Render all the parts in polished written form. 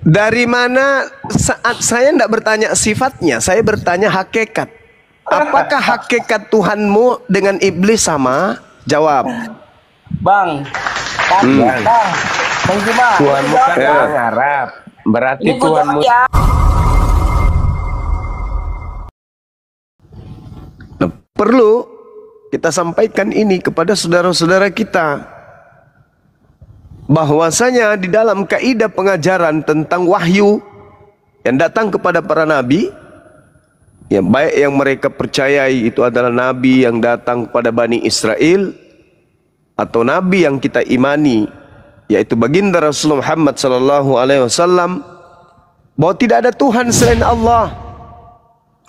Dari mana saat saya tidak bertanya sifatnya, saya bertanya hakikat. Apakah hakikat Tuhanmu dengan iblis sama? Jawab. Bang, Bang Juma, Tuhanmu kan orang Arab, berarti Tuhanmu. Nah, perlu kita sampaikan ini kepada saudara-saudara kita, bahwasanya di dalam kaidah pengajaran tentang wahyu yang datang kepada para nabi, yang baik yang mereka percayai itu adalah nabi yang datang kepada Bani Israel, atau nabi yang kita imani yaitu baginda Rasulullah Muhammad SAW, bahwa tidak ada Tuhan selain Allah,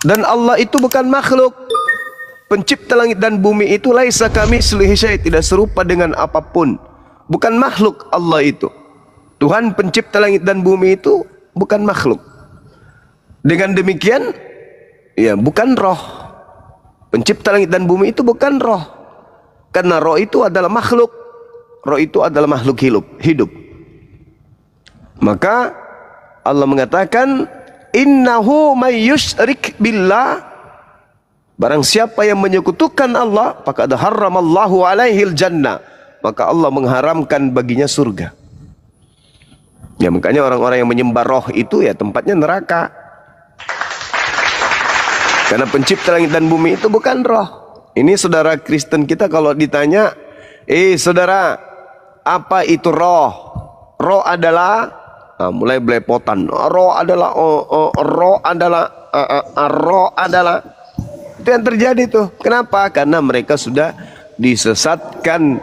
dan Allah itu bukan makhluk. Pencipta langit dan bumi itu laisa kamitslihi syai', tidak serupa dengan apapun, bukan makhluk. Allah itu Tuhan pencipta langit dan bumi itu bukan makhluk. Dengan demikian, ya bukan roh. Pencipta langit dan bumi itu bukan roh, karena roh itu adalah makhluk. Roh itu adalah makhluk hidup. Maka Allah mengatakan, innahu may yusyrik billah, barang siapa yang menyekutukan Allah, faqad harramallahu alaihil jannah, maka Allah mengharamkan baginya surga. Ya, makanya orang-orang yang menyembah roh itu ya tempatnya neraka. Karena pencipta langit dan bumi itu bukan roh. Ini saudara Kristen kita kalau ditanya, saudara, apa itu roh? Roh adalah, mulai belepotan. Roh adalah, roh adalah. Itu yang terjadi tuh. Kenapa? Karena mereka sudah disesatkan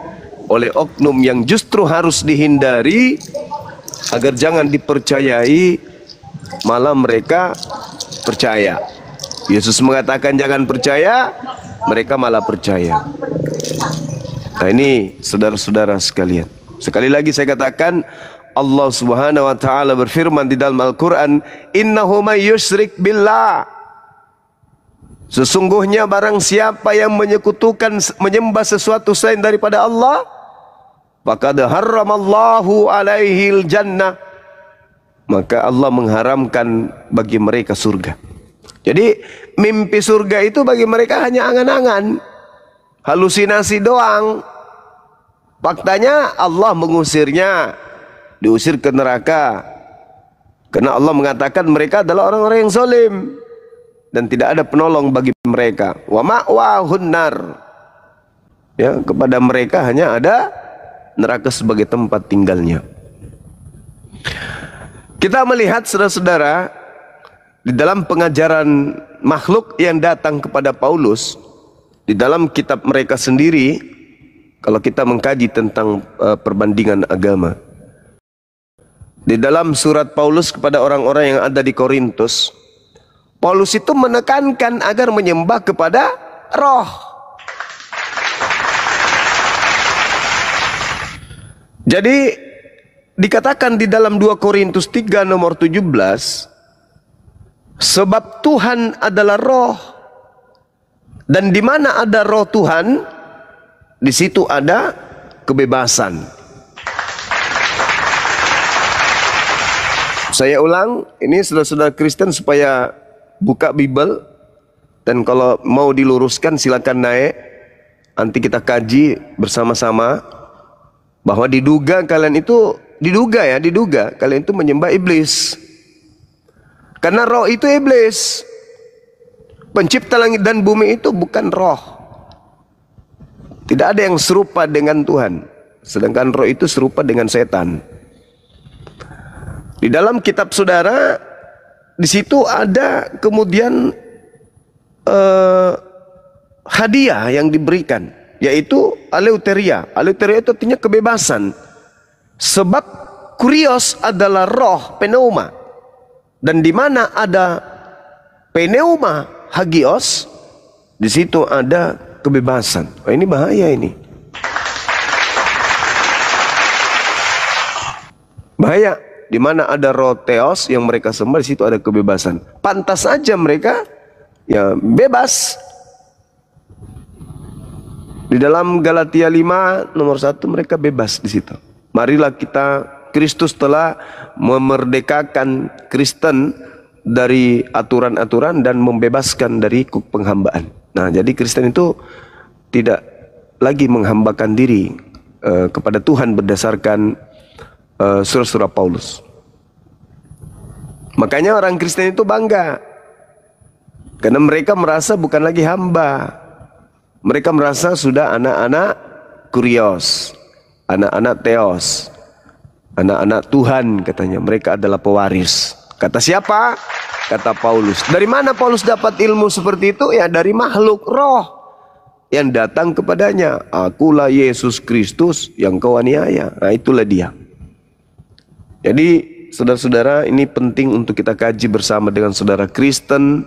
oleh oknum yang justru harus dihindari agar jangan dipercayai, malah mereka percaya. Yesus mengatakan jangan percaya, mereka malah percaya. Nah ini saudara-saudara sekalian, sekali lagi saya katakan, Allah Subhanahu wa taala berfirman di dalam Al-Qur'an, innahu may yusyrik billah, sesungguhnya barang siapa yang menyembah sesuatu selain daripada Allah, faqad harramallahu alaihil jannah, maka Allah mengharamkan bagi mereka surga. Jadi mimpi surga itu bagi mereka hanya angan-angan, halusinasi doang. Faktanya Allah mengusirnya, diusir ke neraka, karena Allah mengatakan mereka adalah orang-orang yang zalim dan tidak ada penolong bagi mereka. Wa ma'wahun nar, ya, kepada mereka hanya ada neraka sebagai tempat tinggalnya. Kita melihat saudara-saudara, di dalam pengajaran makhluk yang datang kepada Paulus, di dalam kitab mereka sendiri, kalau kita mengkaji tentang perbandingan agama, di dalam surat Paulus kepada orang-orang yang ada di Korintus, Paulus itu menekankan agar menyembah kepada roh. Jadi dikatakan di dalam 2 Korintus 3 nomor 17, sebab Tuhan adalah roh, dan di mana ada roh Tuhan, di situ ada kebebasan. Saya ulang, ini saudara-saudara Kristen supaya buka Bible, dan kalau mau diluruskan silakan naik, nanti kita kaji bersama-sama, bahwa diduga kalian itu, diduga kalian itu menyembah iblis. Karena roh itu iblis. Pencipta langit dan bumi itu bukan roh. Tidak ada yang serupa dengan Tuhan. Sedangkan roh itu serupa dengan setan. Di dalam kitab saudara, di situ ada kemudian hadiah yang diberikan, yaitu aleuteria. Aleuteria itu artinya kebebasan. Sebab kurios adalah roh, pneuma. Dan di mana ada pneuma, hagios, di situ ada kebebasan. Oh, ini bahaya ini. Bahaya. Di mana ada roh theos yang mereka sembah, di situ ada kebebasan. Pantas saja mereka ya bebas. Di dalam Galatia 5 nomor 1 mereka bebas di situ. Marilah kita Kristus telah memerdekakan Kristen dari aturan-aturan dan membebaskan dari penghambaan. Nah, jadi Kristen itu tidak lagi menghambakan diri kepada Tuhan berdasarkan surah-surah Paulus. Makanya orang Kristen itu bangga, karena mereka merasa bukan lagi hamba. Mereka merasa sudah anak-anak kurios, anak-anak teos, anak-anak Tuhan katanya. Mereka adalah pewaris. Kata siapa? Kata Paulus. Dari mana Paulus dapat ilmu seperti itu? Ya dari makhluk roh yang datang kepadanya. Akulah Yesus Kristus yang kau aniaya. Nah, itulah dia. Jadi saudara-saudara, ini penting untuk kita kaji bersama dengan saudara Kristen.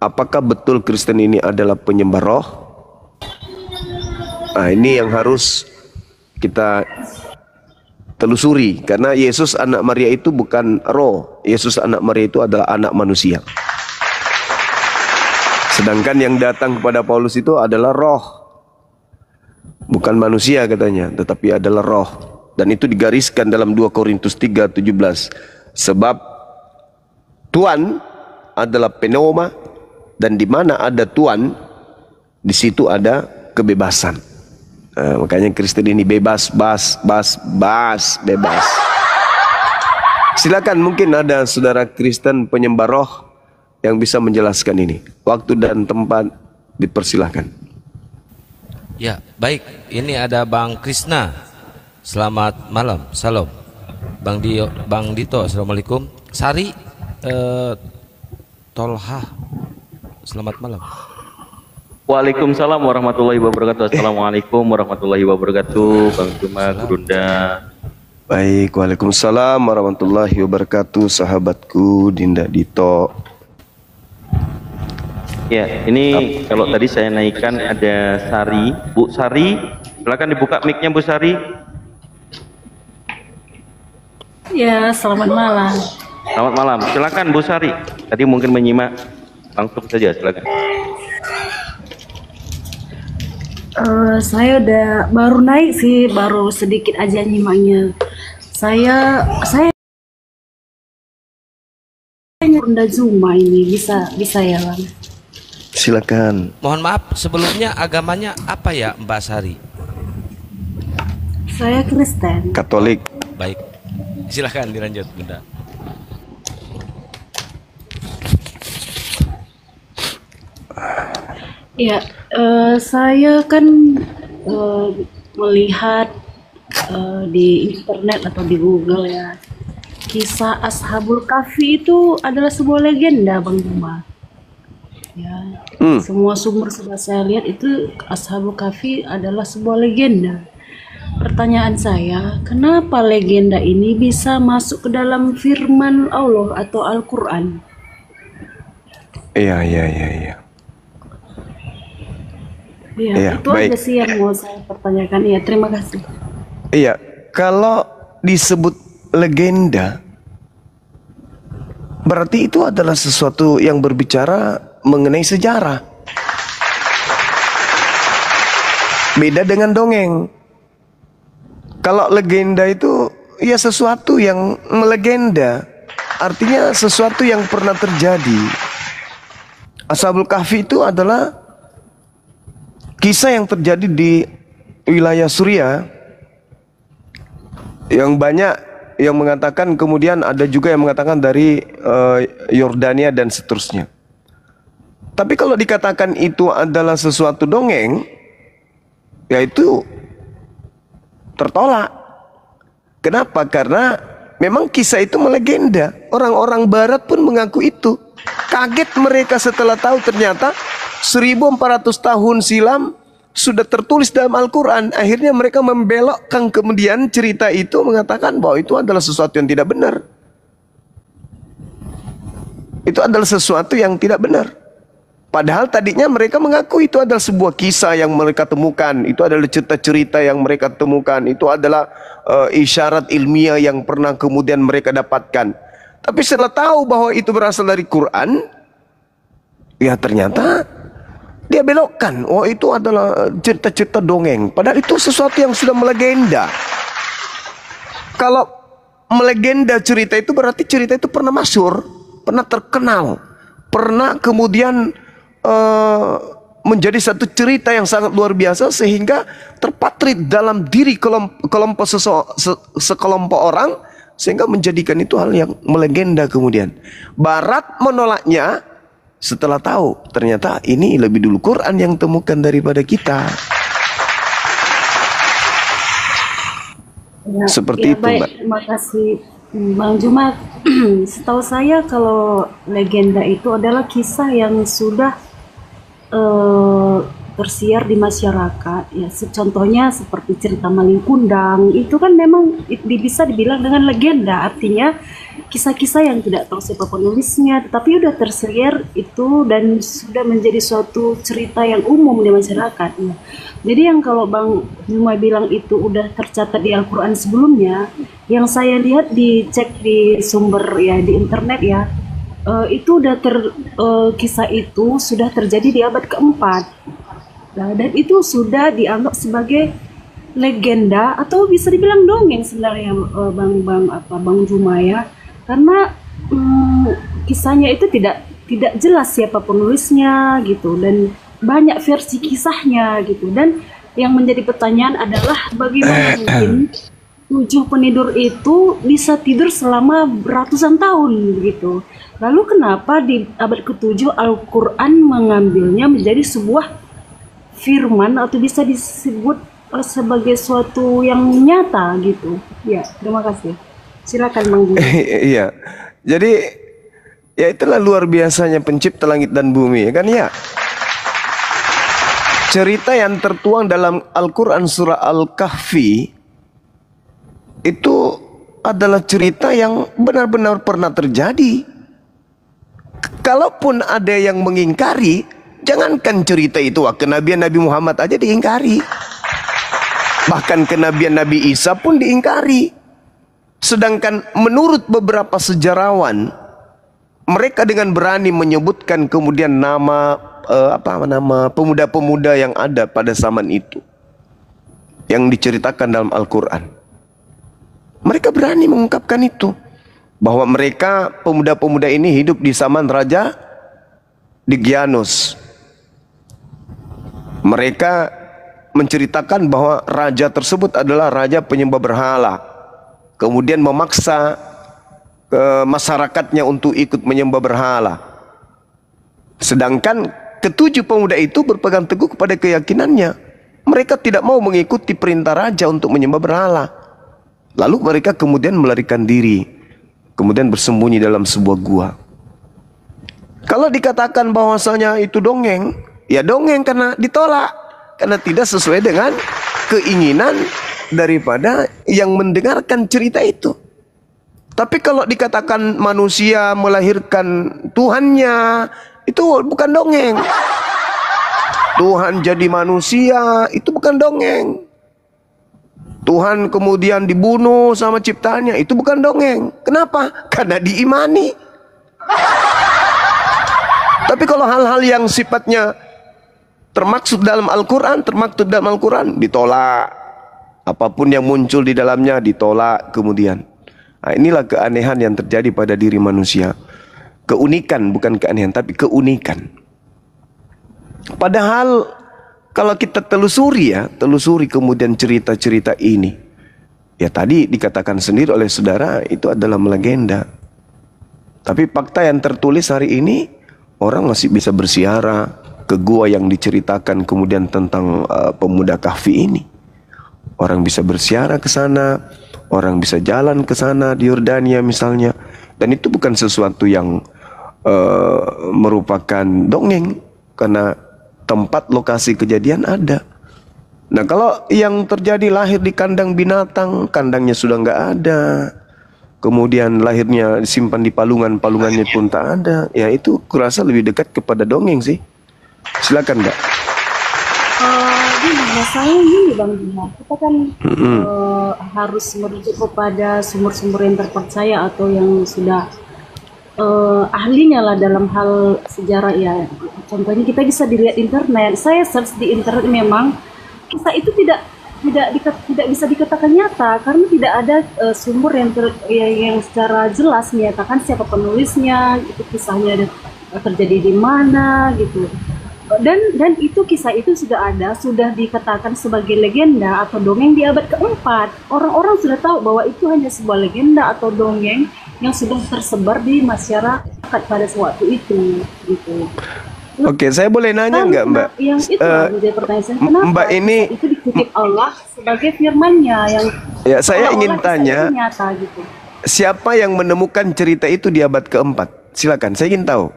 Apakah betul Kristen ini adalah penyembah roh? Nah, ini yang harus kita telusuri, karena Yesus anak Maria itu bukan roh. Yesus anak Maria itu adalah anak manusia. Sedangkan yang datang kepada Paulus itu adalah roh, bukan manusia katanya, tetapi adalah roh. Dan itu digariskan dalam 2 Korintus 3:17. Sebab Tuhan adalah pneuma, dan di mana ada Tuhan, di situ ada kebebasan. Nah, makanya Kristen ini bebas, bebas. Silakan, mungkin ada saudara Kristen penyembah roh yang bisa menjelaskan ini. Waktu dan tempat dipersilahkan. Ya, baik. Ini ada Bang Krisna. Selamat malam. Salam. Bang Dito, assalamualaikum. Sari Tolha. Selamat malam. Waalaikumsalam warahmatullahi wabarakatuh. Assalamualaikum warahmatullahi wabarakatuh. Bang Juma, Gurunda. Baik, waalaikumsalam warahmatullahi wabarakatuh. Sahabatku Dinda Dito. Ya, ini kalau tadi saya naikkan ada Sari, Bu Sari. Silakan dibuka mic-nya Bu Sari. Ya, selamat malam. Selamat malam. Silakan Bu Sari. Tadi mungkin menyimak, langsung saja silakan. Saya udah baru naik sih, baru sedikit aja nyimaknya. Saya Bunda Zuma ini bisa ya Bang? Silakan. Mohon maaf, sebelumnya agamanya apa ya Mbak Sari? Saya Kristen. Katolik. Baik, silakan dilanjut Bunda. Ya, saya kan melihat di internet atau di Google ya, kisah Ashabul Kahfi itu adalah sebuah legenda Bang Juma. Ya, semua sumber sudah saya lihat itu Ashabul Kahfi adalah sebuah legenda. Pertanyaan saya, kenapa legenda ini bisa masuk ke dalam firman Allah atau Al-Quran? Iya. Ya, itu baik. aja sih yang mau saya pertanyakan. Ya, terima kasih. Iya, kalau disebut legenda, berarti itu adalah sesuatu yang berbicara mengenai sejarah. Beda dengan dongeng. Kalau legenda itu ya sesuatu yang melegenda, artinya sesuatu yang pernah terjadi. Ashabul Kahfi itu adalah kisah yang terjadi di wilayah Suriah, yang banyak yang mengatakan, kemudian ada juga yang mengatakan dari Yordania dan seterusnya. Tapi kalau dikatakan itu adalah sesuatu dongeng, yaitu tertolak. Kenapa? Karena memang kisah itu melegenda. Orang-orang barat pun mengaku itu. Kaget mereka setelah tahu ternyata 1400 tahun silam sudah tertulis dalam Al-Quran. Akhirnya mereka membelokkan kemudian cerita itu, mengatakan bahwa itu adalah sesuatu yang tidak benar. Itu adalah sesuatu yang tidak benar. Padahal tadinya mereka mengaku itu adalah sebuah kisah yang mereka temukan. Itu adalah cerita-cerita yang mereka temukan. Itu adalah isyarat ilmiah yang pernah kemudian mereka dapatkan. Tapi setelah tahu bahwa itu berasal dari Quran, ya ternyata dia belokkan. Oh, itu adalah cerita-cerita dongeng. Padahal itu sesuatu yang sudah melegenda. Kalau melegenda cerita itu berarti cerita itu pernah masyhur, pernah terkenal, pernah kemudian menjadi satu cerita yang sangat luar biasa sehingga terpatrit dalam diri sekelompok orang sehingga menjadikan itu hal yang melegenda. Kemudian Barat menolaknya setelah tahu ternyata ini lebih dulu Quran yang temukan daripada kita. Ya, Seperti itu, baik. Mbak. Terima kasih, Bang Jumat. Setahu saya kalau legenda itu adalah kisah yang sudah tersiar di masyarakat. Ya, contohnya seperti cerita Maling Kundang. Itu kan memang bisa dibilang dengan legenda. Artinya kisah-kisah yang tidak tahu siapa penulisnya, tetapi udah tersiar itu dan sudah menjadi suatu cerita yang umum di masyarakat. Ya. Jadi yang kalau Bang Juma bilang itu udah tercatat di Al-Quran sebelumnya, yang saya lihat dicek di sumber ya di internet ya, itu udah kisah itu sudah terjadi di abad keempat. Nah, dan itu sudah dianggap sebagai legenda atau bisa dibilang dongeng sebenarnya, Bang Juma ya, karena kisahnya itu tidak jelas siapa penulisnya gitu dan banyak versi kisahnya gitu. Dan yang menjadi pertanyaan adalah bagaimana mungkin 7 penidur itu bisa tidur selama ratusan tahun gitu. Lalu kenapa di abad ke-7 Al-Quran mengambilnya menjadi sebuah firman atau bisa disebut sebagai suatu yang nyata gitu. Ya, terima kasih. Silakan Bang Juma. Iya. Jadi ya itulah luar biasanya pencipta langit dan bumi kan ya. Cerita yang tertuang dalam Al-Quran surah Al-Kahfi itu adalah cerita yang benar-benar pernah terjadi. Kalaupun ada yang mengingkari, jangankan cerita itu, kenabian Nabi Muhammad aja diingkari. Bahkan kenabian Nabi Isa pun diingkari. Sedangkan menurut beberapa sejarawan, mereka dengan berani menyebutkan kemudian nama pemuda-pemuda yang ada pada zaman itu yang diceritakan dalam Al-Quran. Mereka berani mengungkapkan itu, bahwa mereka pemuda-pemuda ini hidup di zaman Raja Digianus. Mereka menceritakan bahwa raja tersebut adalah raja penyembah berhala, kemudian memaksa masyarakatnya untuk ikut menyembah berhala. Sedangkan ke-7 pemuda itu berpegang teguh kepada keyakinannya. Mereka tidak mau mengikuti perintah raja untuk menyembah berhala. Lalu mereka kemudian melarikan diri, kemudian bersembunyi dalam sebuah gua. Kalau dikatakan bahwasanya itu dongeng, ya dongeng karena ditolak, karena tidak sesuai dengan keinginan daripada yang mendengarkan cerita itu. Tapi kalau dikatakan manusia melahirkan Tuhannya, itu bukan dongeng. Tuhan jadi manusia, itu bukan dongeng. Tuhan kemudian dibunuh sama ciptaannya, itu bukan dongeng. Kenapa? Karena diimani. Tapi kalau hal-hal yang sifatnya termaksud dalam Al-Quran, ditolak. Apapun yang muncul di dalamnya ditolak kemudian. Nah, inilah keanehan yang terjadi pada diri manusia. Keunikan, bukan keanehan, tapi keunikan. Padahal kalau kita telusuri kemudian cerita-cerita ini, ya tadi dikatakan sendiri oleh saudara, itu adalah melegenda. Tapi fakta yang tertulis hari ini, orang masih bisa bersiara ke gua yang diceritakan kemudian tentang pemuda Kahfi ini. Orang bisa bersiara ke sana, orang bisa jalan ke sana di Yordania misalnya, dan itu bukan sesuatu yang merupakan dongeng, karena tempat lokasi kejadian ada. Nah, kalau yang terjadi lahir di kandang binatang, kandangnya sudah nggak ada, kemudian lahirnya disimpan di palungan, palungannya pun tak ada, ya itu kurasa lebih dekat kepada dongeng sih. Silakan Mbak. Masalahnya gini Bang Juma, kita kan harus merujuk kepada sumber-sumber yang terpercaya atau yang sudah ahlinya lah dalam hal sejarah ya. Contohnya kita bisa dilihat internet. Saya search di internet, memang kisah itu tidak tidak bisa dikatakan nyata karena tidak ada sumber yang secara jelas menyatakan siapa penulisnya, itu kisahnya terjadi di mana gitu. Dan itu kisah itu sudah dikatakan sebagai legenda atau dongeng di abad keempat. Orang-orang sudah tahu bahwa itu hanya sebuah legenda atau dongeng yang sudah tersebar di masyarakat pada waktu itu gitu. Oke, saya boleh nanya nggak, Mbak? Yang itu menjadi pertanyaan saya, kenapa Mbak ini itu dikutip Allah sebagai firman-Nya yang ya, saya ingin kisah tanya itu nyata gitu. siapa yang menemukan cerita itu di abad keempat? Silakan, saya ingin tahu.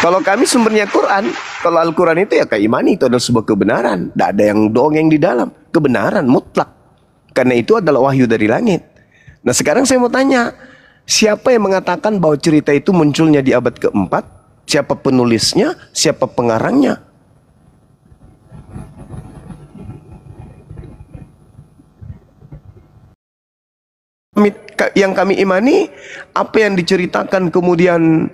Kalau kami sumbernya Quran, kalau Al-Quran itu ya keimani itu adalah sebuah kebenaran. Tidak ada yang dongeng di dalam. Kebenaran mutlak. Karena itu adalah wahyu dari langit. Nah sekarang saya mau tanya, siapa yang mengatakan bahwa cerita itu munculnya di abad keempat? Siapa penulisnya? Siapa pengarangnya? Yang kami imani, apa yang diceritakan kemudian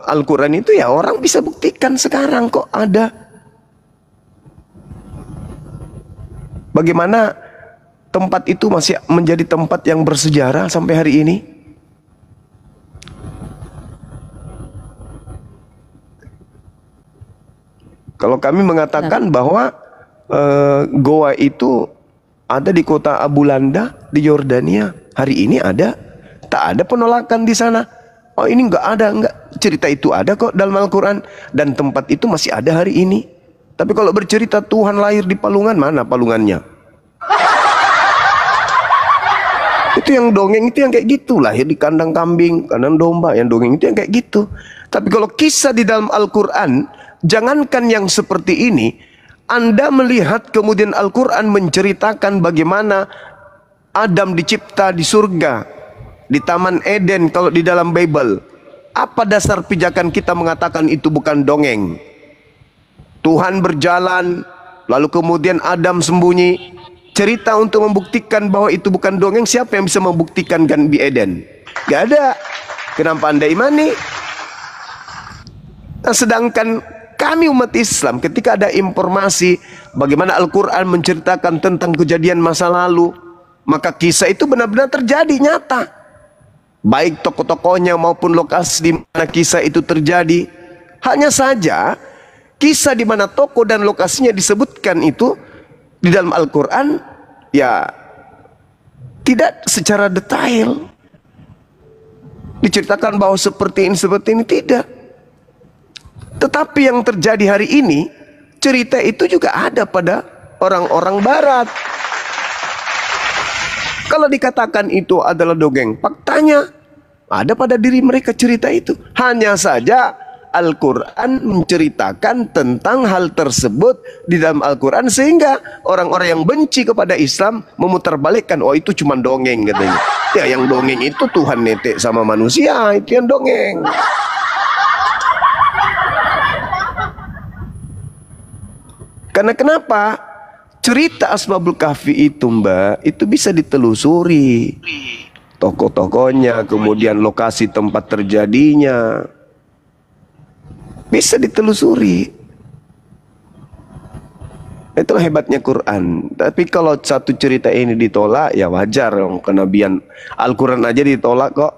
Al-Quran itu ya orang bisa buktikan sekarang kok ada. Bagaimana tempat itu masih menjadi tempat yang bersejarah sampai hari ini? Kalau kami mengatakan bahwa goa itu ada di kota Abu Landa di Yordania, hari ini ada, tak ada penolakan di sana. Oh ini enggak cerita itu ada kok dalam Al-Quran dan tempat itu masih ada hari ini. Tapi kalau bercerita Tuhan lahir di palungan, mana palungannya? Itu yang dongeng itu yang kayak gitu, lahir di kandang kambing, kandang domba, yang dongeng itu yang kayak gitu. Tapi kalau kisah di dalam Al-Quran, jangankan yang seperti ini, Anda melihat kemudian Al-Quran menceritakan bagaimana Adam dicipta di surga, di Taman Eden kalau di dalam Bible. Apa dasar pijakan kita mengatakan itu bukan dongeng? Tuhan berjalan, lalu kemudian Adam sembunyi. Cerita untuk membuktikan bahwa itu bukan dongeng, siapa yang bisa membuktikan kan di Eden? Gak ada. Kenapa Anda imani? Nah, sedangkan kami umat Islam ketika ada informasi bagaimana Al-Quran menceritakan tentang kejadian masa lalu, maka kisah itu benar-benar terjadi nyata. Baik tokoh-tokohnya maupun lokasi di mana kisah itu terjadi. Hanya saja kisah di mana tokoh dan lokasinya disebutkan itu di dalam Al-Quran ya tidak secara detail diceritakan bahwa seperti ini tidak. Tetapi yang terjadi hari ini, cerita itu juga ada pada orang-orang barat. Kalau dikatakan itu adalah dongeng, faktanya ada pada diri mereka cerita itu. Hanya saja Al-Quran menceritakan tentang hal tersebut di dalam Al-Quran, sehingga orang-orang yang benci kepada Islam memutarbalikkan, oh itu cuma dongeng katanya. Ya yang dongeng itu Tuhan netek sama manusia, itu yang dongeng. Karena kenapa? Cerita Ashabul Kahfi itu Mbak, itu bisa ditelusuri. Tokoh-tokohnya, kemudian lokasi tempat terjadinya. Bisa ditelusuri. Itulah hebatnya Quran. Tapi kalau satu cerita ini ditolak, ya wajar dong. Kenabian Al-Quran aja ditolak kok.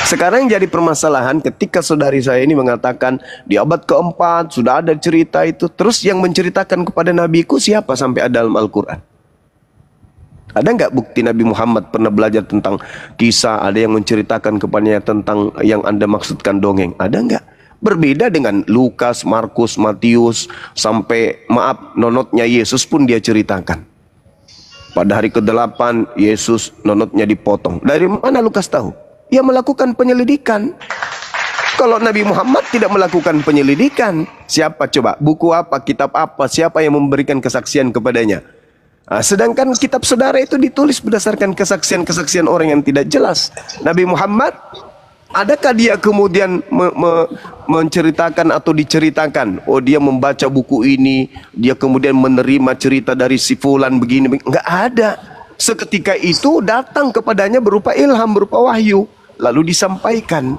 Sekarang jadi permasalahan ketika saudari saya ini mengatakan di abad keempat sudah ada cerita itu. Terus yang menceritakan kepada nabiku siapa sampai ada dalam Al-Quran? Ada nggak bukti Nabi Muhammad pernah belajar tentang kisah? Ada yang menceritakan kepadanya tentang yang Anda maksudkan dongeng? Ada nggak? Berbeda dengan Lukas, Markus, Matius, sampai maaf nonotnya Yesus pun dia ceritakan. Pada hari ke-8 Yesus nonotnya dipotong. Dari mana Lukas tahu? Ia melakukan penyelidikan. Kalau Nabi Muhammad tidak melakukan penyelidikan, siapa coba? Buku apa? Kitab apa? Siapa yang memberikan kesaksian kepadanya? Nah, sedangkan kitab saudara itu ditulis berdasarkan kesaksian-kesaksian orang yang tidak jelas. Nabi Muhammad, adakah dia kemudian menceritakan atau diceritakan? Oh dia membaca buku ini, dia kemudian menerima cerita dari si fulan begini. Enggak ada. Seketika itu datang kepadanya berupa ilham, berupa wahyu, lalu disampaikan.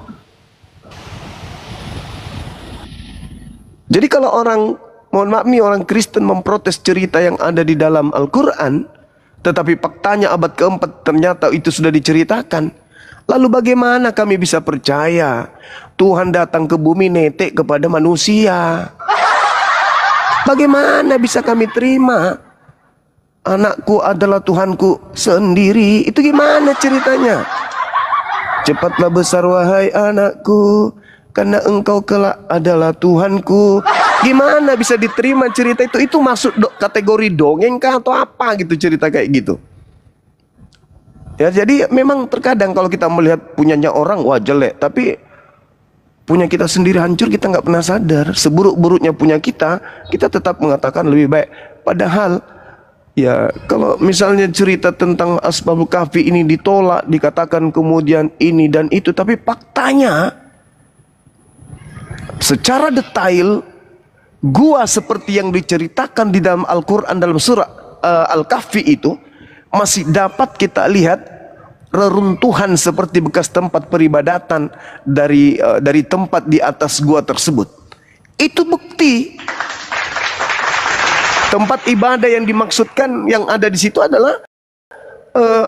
Jadi kalau orang mohon maaf nih, orang Kristen memprotes cerita yang ada di dalam Al-Quran, tetapi faktanya abad keempat ternyata itu sudah diceritakan. Lalu bagaimana kami bisa percaya Tuhan datang ke bumi netek kepada manusia? Bagaimana bisa kami terima anakku adalah Tuhanku sendiri? Itu gimana ceritanya? Cepatlah besar wahai anakku, karena engkau kelak adalah Tuhanku. Gimana bisa diterima cerita itu? Itu masuk kategori dongeng kah atau apa gitu, cerita kayak gitu? Ya, jadi memang terkadang kalau kita melihat punyanya orang, wah jelek, tapi punya kita sendiri hancur, kita nggak pernah sadar. Seburuk-buruknya punya kita tetap mengatakan lebih baik. Padahal ya, kalau misalnya cerita tentang Ashabul Kahfi ini ditolak, dikatakan kemudian ini dan itu, tapi faktanya secara detail gua seperti yang diceritakan di dalam Al-Quran dalam surah Al-Kahfi itu masih dapat kita lihat reruntuhan seperti bekas tempat peribadatan dari tempat di atas gua tersebut. Itu bukti. Tempat ibadah yang dimaksudkan yang ada di situ adalah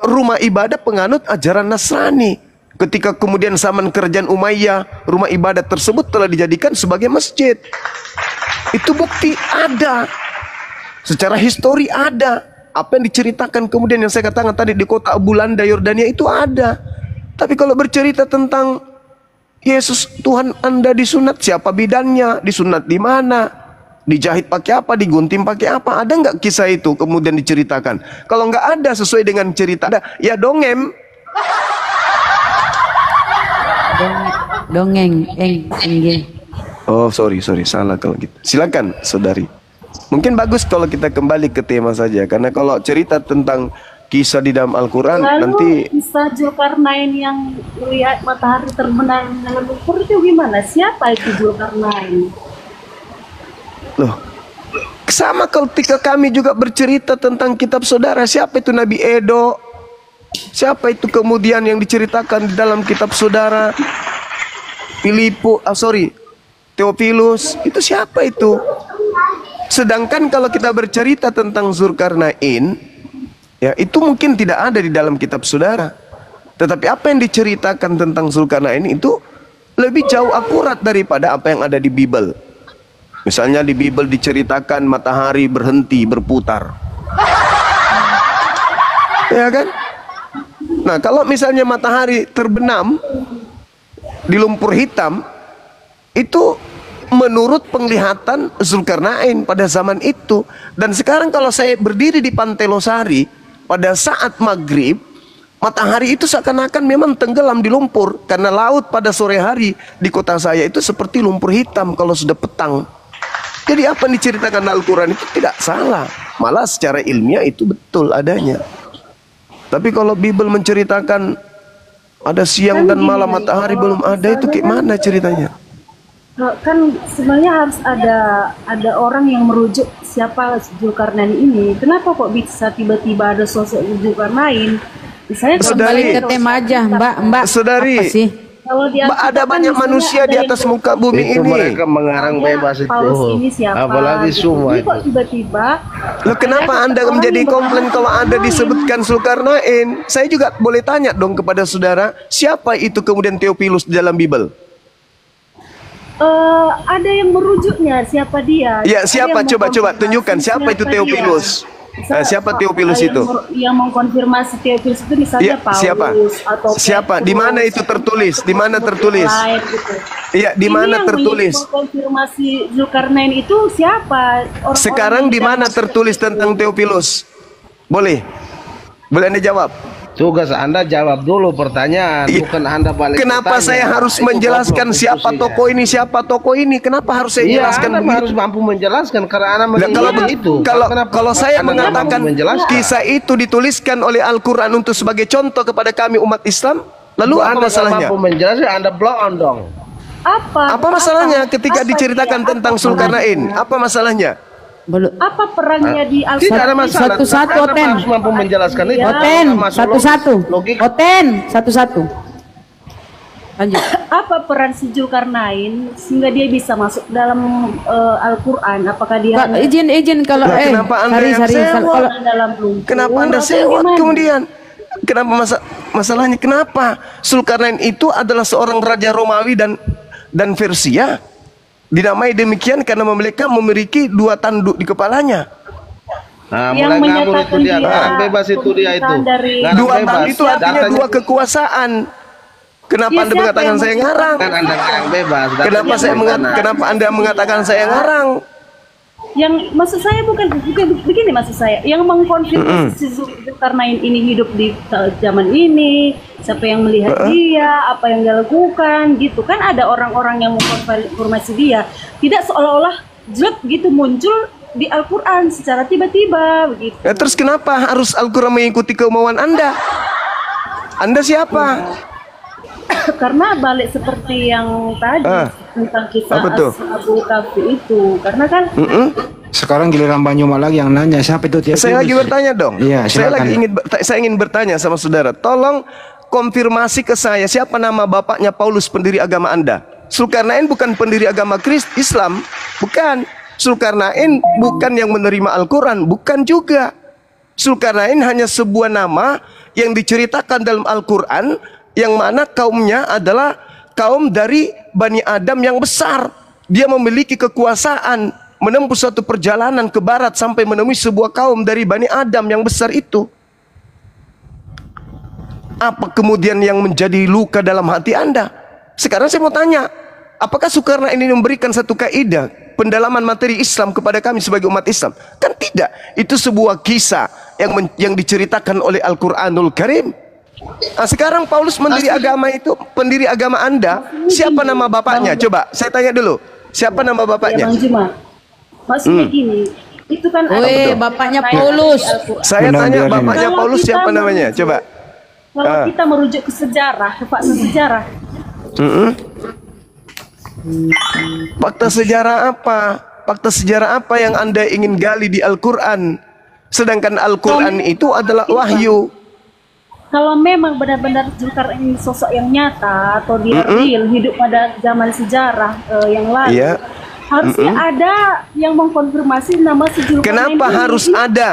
rumah ibadah penganut ajaran Nasrani. Ketika kemudian zaman kerajaan Umayyah, rumah ibadah tersebut telah dijadikan sebagai masjid. Itu bukti ada. Secara histori ada. Apa yang diceritakan kemudian yang saya katakan tadi di kota Abulanda, Yordania itu ada. Tapi kalau bercerita tentang Yesus Tuhan Anda disunat, siapa bidannya, disunat di mana, dijahit pakai apa, digunting pakai apa, ada nggak kisah itu kemudian diceritakan? Kalau nggak ada sesuai dengan cerita, ada ya dongeng. Dongeng, Oh sorry salah kalau gitu. Silakan saudari. Mungkin bagus kalau kita kembali ke tema saja, karena kalau cerita tentang kisah di dalam Al-Quran nanti kisah Zulkarnain yang lihat matahari terbenam dalam lumpur itu gimana? Siapa itu Zulkarnain? loh, sama ketika kami juga bercerita tentang kitab saudara, siapa itu Nabi Edo, siapa itu kemudian yang diceritakan di dalam kitab saudara Theophilus, itu siapa itu? Sedangkan kalau kita bercerita tentang Zulkarnain, ya itu mungkin tidak ada di dalam kitab saudara. Tetapi apa yang diceritakan tentang Zulkarnain itu lebih jauh akurat daripada apa yang ada di Bible. Misalnya di Bible diceritakan matahari berhenti berputar, ya kan? Nah, kalau misalnya matahari terbenam di lumpur hitam, itu menurut penglihatan Zulkarnain pada zaman itu. Dan sekarang kalau saya berdiri di Pantai Losari pada saat maghrib, matahari itu seakan-akan memang tenggelam di lumpur, karena laut pada sore hari di kota saya itu seperti lumpur hitam kalau sudah petang. Jadi apa yang diceritakan Al-Quran itu tidak salah, malah secara ilmiah itu betul adanya. Tapi kalau Bible menceritakan ada siang dan malam, matahari belum ada, itu kayak mana ceritanya? Kan sebenarnya harus ada orang yang merujuk siapa Zulkarnain ini. Kenapa kok bisa tiba-tiba ada sosok Zulkarnain? Saya kembali ke tema aja, Mbak. Saudari, apa sih? Kalau ada banyak manusia di atas muka bumi itu ini. Mereka mengarang bebas itu. Ini siapa? Apalagi semua ini kok tiba-tiba? Loh, kenapa Anda menjadi komplain kalau Anda disebutkan Zulkarnain? Saya juga boleh tanya dong kepada saudara, siapa itu kemudian Theophilus di dalam Bible? Ada yang merujuknya, siapa dia? Ya, siapa? Coba tunjukkan siapa itu Theophilus. Siapa Theophilus itu? Yang mengkonfirmasi Theophilus itu misalnya Paulus siapa? Atau siapa? Di mana itu tertulis? Di mana tertulis? Iya, di mana tertulis? Mengkonfirmasi Zulkarnain itu siapa? Sekarang di mana tertulis tentang Theophilus? Boleh Anda jawab? Tugas Anda jawab dulu pertanyaan, bukan Anda balik. Kenapa bertanya? saya harus menjelaskan siapa tokoh ini, siapa tokoh ini? Kenapa harus saya jelaskan Anda harus mampu menjelaskan karena Anda kalau begitu. Kalau saya mengatakan kisah itu dituliskan oleh Al-Quran untuk sebagai contoh kepada kami umat Islam, lalu apa masalahnya? Mampu menjelaskan, Anda blow on dong. Apa masalahnya ketika diceritakan tentang Zulkarnain? Apa masalahnya? Belum. Apa perannya di Al-Quran? Tidak ada masalah. Satu-satu, Oten. Harus mampu menjelaskan itu. Oten, satu-satu. Logika. Oten, satu-satu. Lanjut. Apa peran si Zulkarnain sehingga dia bisa masuk dalam Al-Quran? Apakah dia Kak, izin kalau Nah, kenapa Anda yang sewa? kalau dalam lumpur? Kenapa Anda atau sewot gimana? kemudian? Kenapa masalahnya? Kenapa Zulkarnain itu adalah seorang raja Romawi dan Persia? Dinamai demikian karena mereka memiliki 2 tanduk di kepalanya. Nah, Yang mulai ngawur itu menyatakan dia. dia Ngarang bebas itu dia itu. dari- Ngarang 2 bebas. tanduk itu artinya Datanya- 2 kekuasaan. Kenapa Ya, Anda siapa mengatakan yang saya menciptakan? ngarang? Kan Anda ngarang bebas. Kenapa kenapa Anda mengatakan saya ngarang? Yang maksud saya bukan begini, maksud saya yang mengkonfirmasi si Zulkarnain ini hidup di zaman ini, siapa yang melihat dia, apa yang dia lakukan gitu kan. Ada orang-orang yang mengkonfirmasi dia, tidak seolah-olah jelek gitu muncul di Al-Quran secara tiba-tiba begitu. Ya, terus kenapa harus Al-Quran mengikuti kemauan Anda? Anda siapa? Karena balik seperti yang tadi tentang kisah apa tuh? Ashabul Kahfi itu, karena kan Sekarang giliran Banyuma lagi yang nanya siapa itu tiap Saya lagi bertanya dong. Iya, saya ingin bertanya sama saudara. Tolong konfirmasi ke saya siapa nama bapaknya Paulus pendiri agama Anda. Zulkarnain bukan pendiri agama Islam, bukan. Zulkarnain bukan yang menerima Al-Quran, bukan juga. Zulkarnain hanya sebuah nama yang diceritakan dalam Al-Quran, yang mana kaumnya adalah kaum dari Bani Adam yang besar. Dia memiliki kekuasaan menempuh suatu perjalanan ke barat sampai menemui sebuah kaum dari Bani Adam yang besar itu. Apa kemudian yang menjadi luka dalam hati Anda? Sekarang saya mau tanya, apakah Zulkarnain ini memberikan satu kaidah pendalaman materi Islam kepada kami sebagai umat Islam? Kan tidak. Itu sebuah kisah yang diceritakan oleh Al-Quranul Karim. Nah, sekarang Paulus pendiri agama itu, pendiri agama Anda, siapa nama bapaknya? Coba saya tanya dulu, siapa nama ya bapaknya? Bang Juma, maksudnya gini, itu kan Weh, bapaknya Paulus. Saya tanya bapaknya Kalau Paulus kita siapa namanya? merujuk- Coba. Kalau kita merujuk ke sejarah, ke fakta sejarah, Fakta sejarah apa? Fakta sejarah apa yang Anda ingin gali di Al-Quran? Sedangkan Al-Quran itu adalah wahyu. kalau memang benar-benar Zulkarnain ini sosok yang nyata atau dia real hidup pada zaman sejarah yang lalu, Iya. harusnya ada yang mengkonfirmasi nama si Zulkarnain. Kenapa ini. harus ada?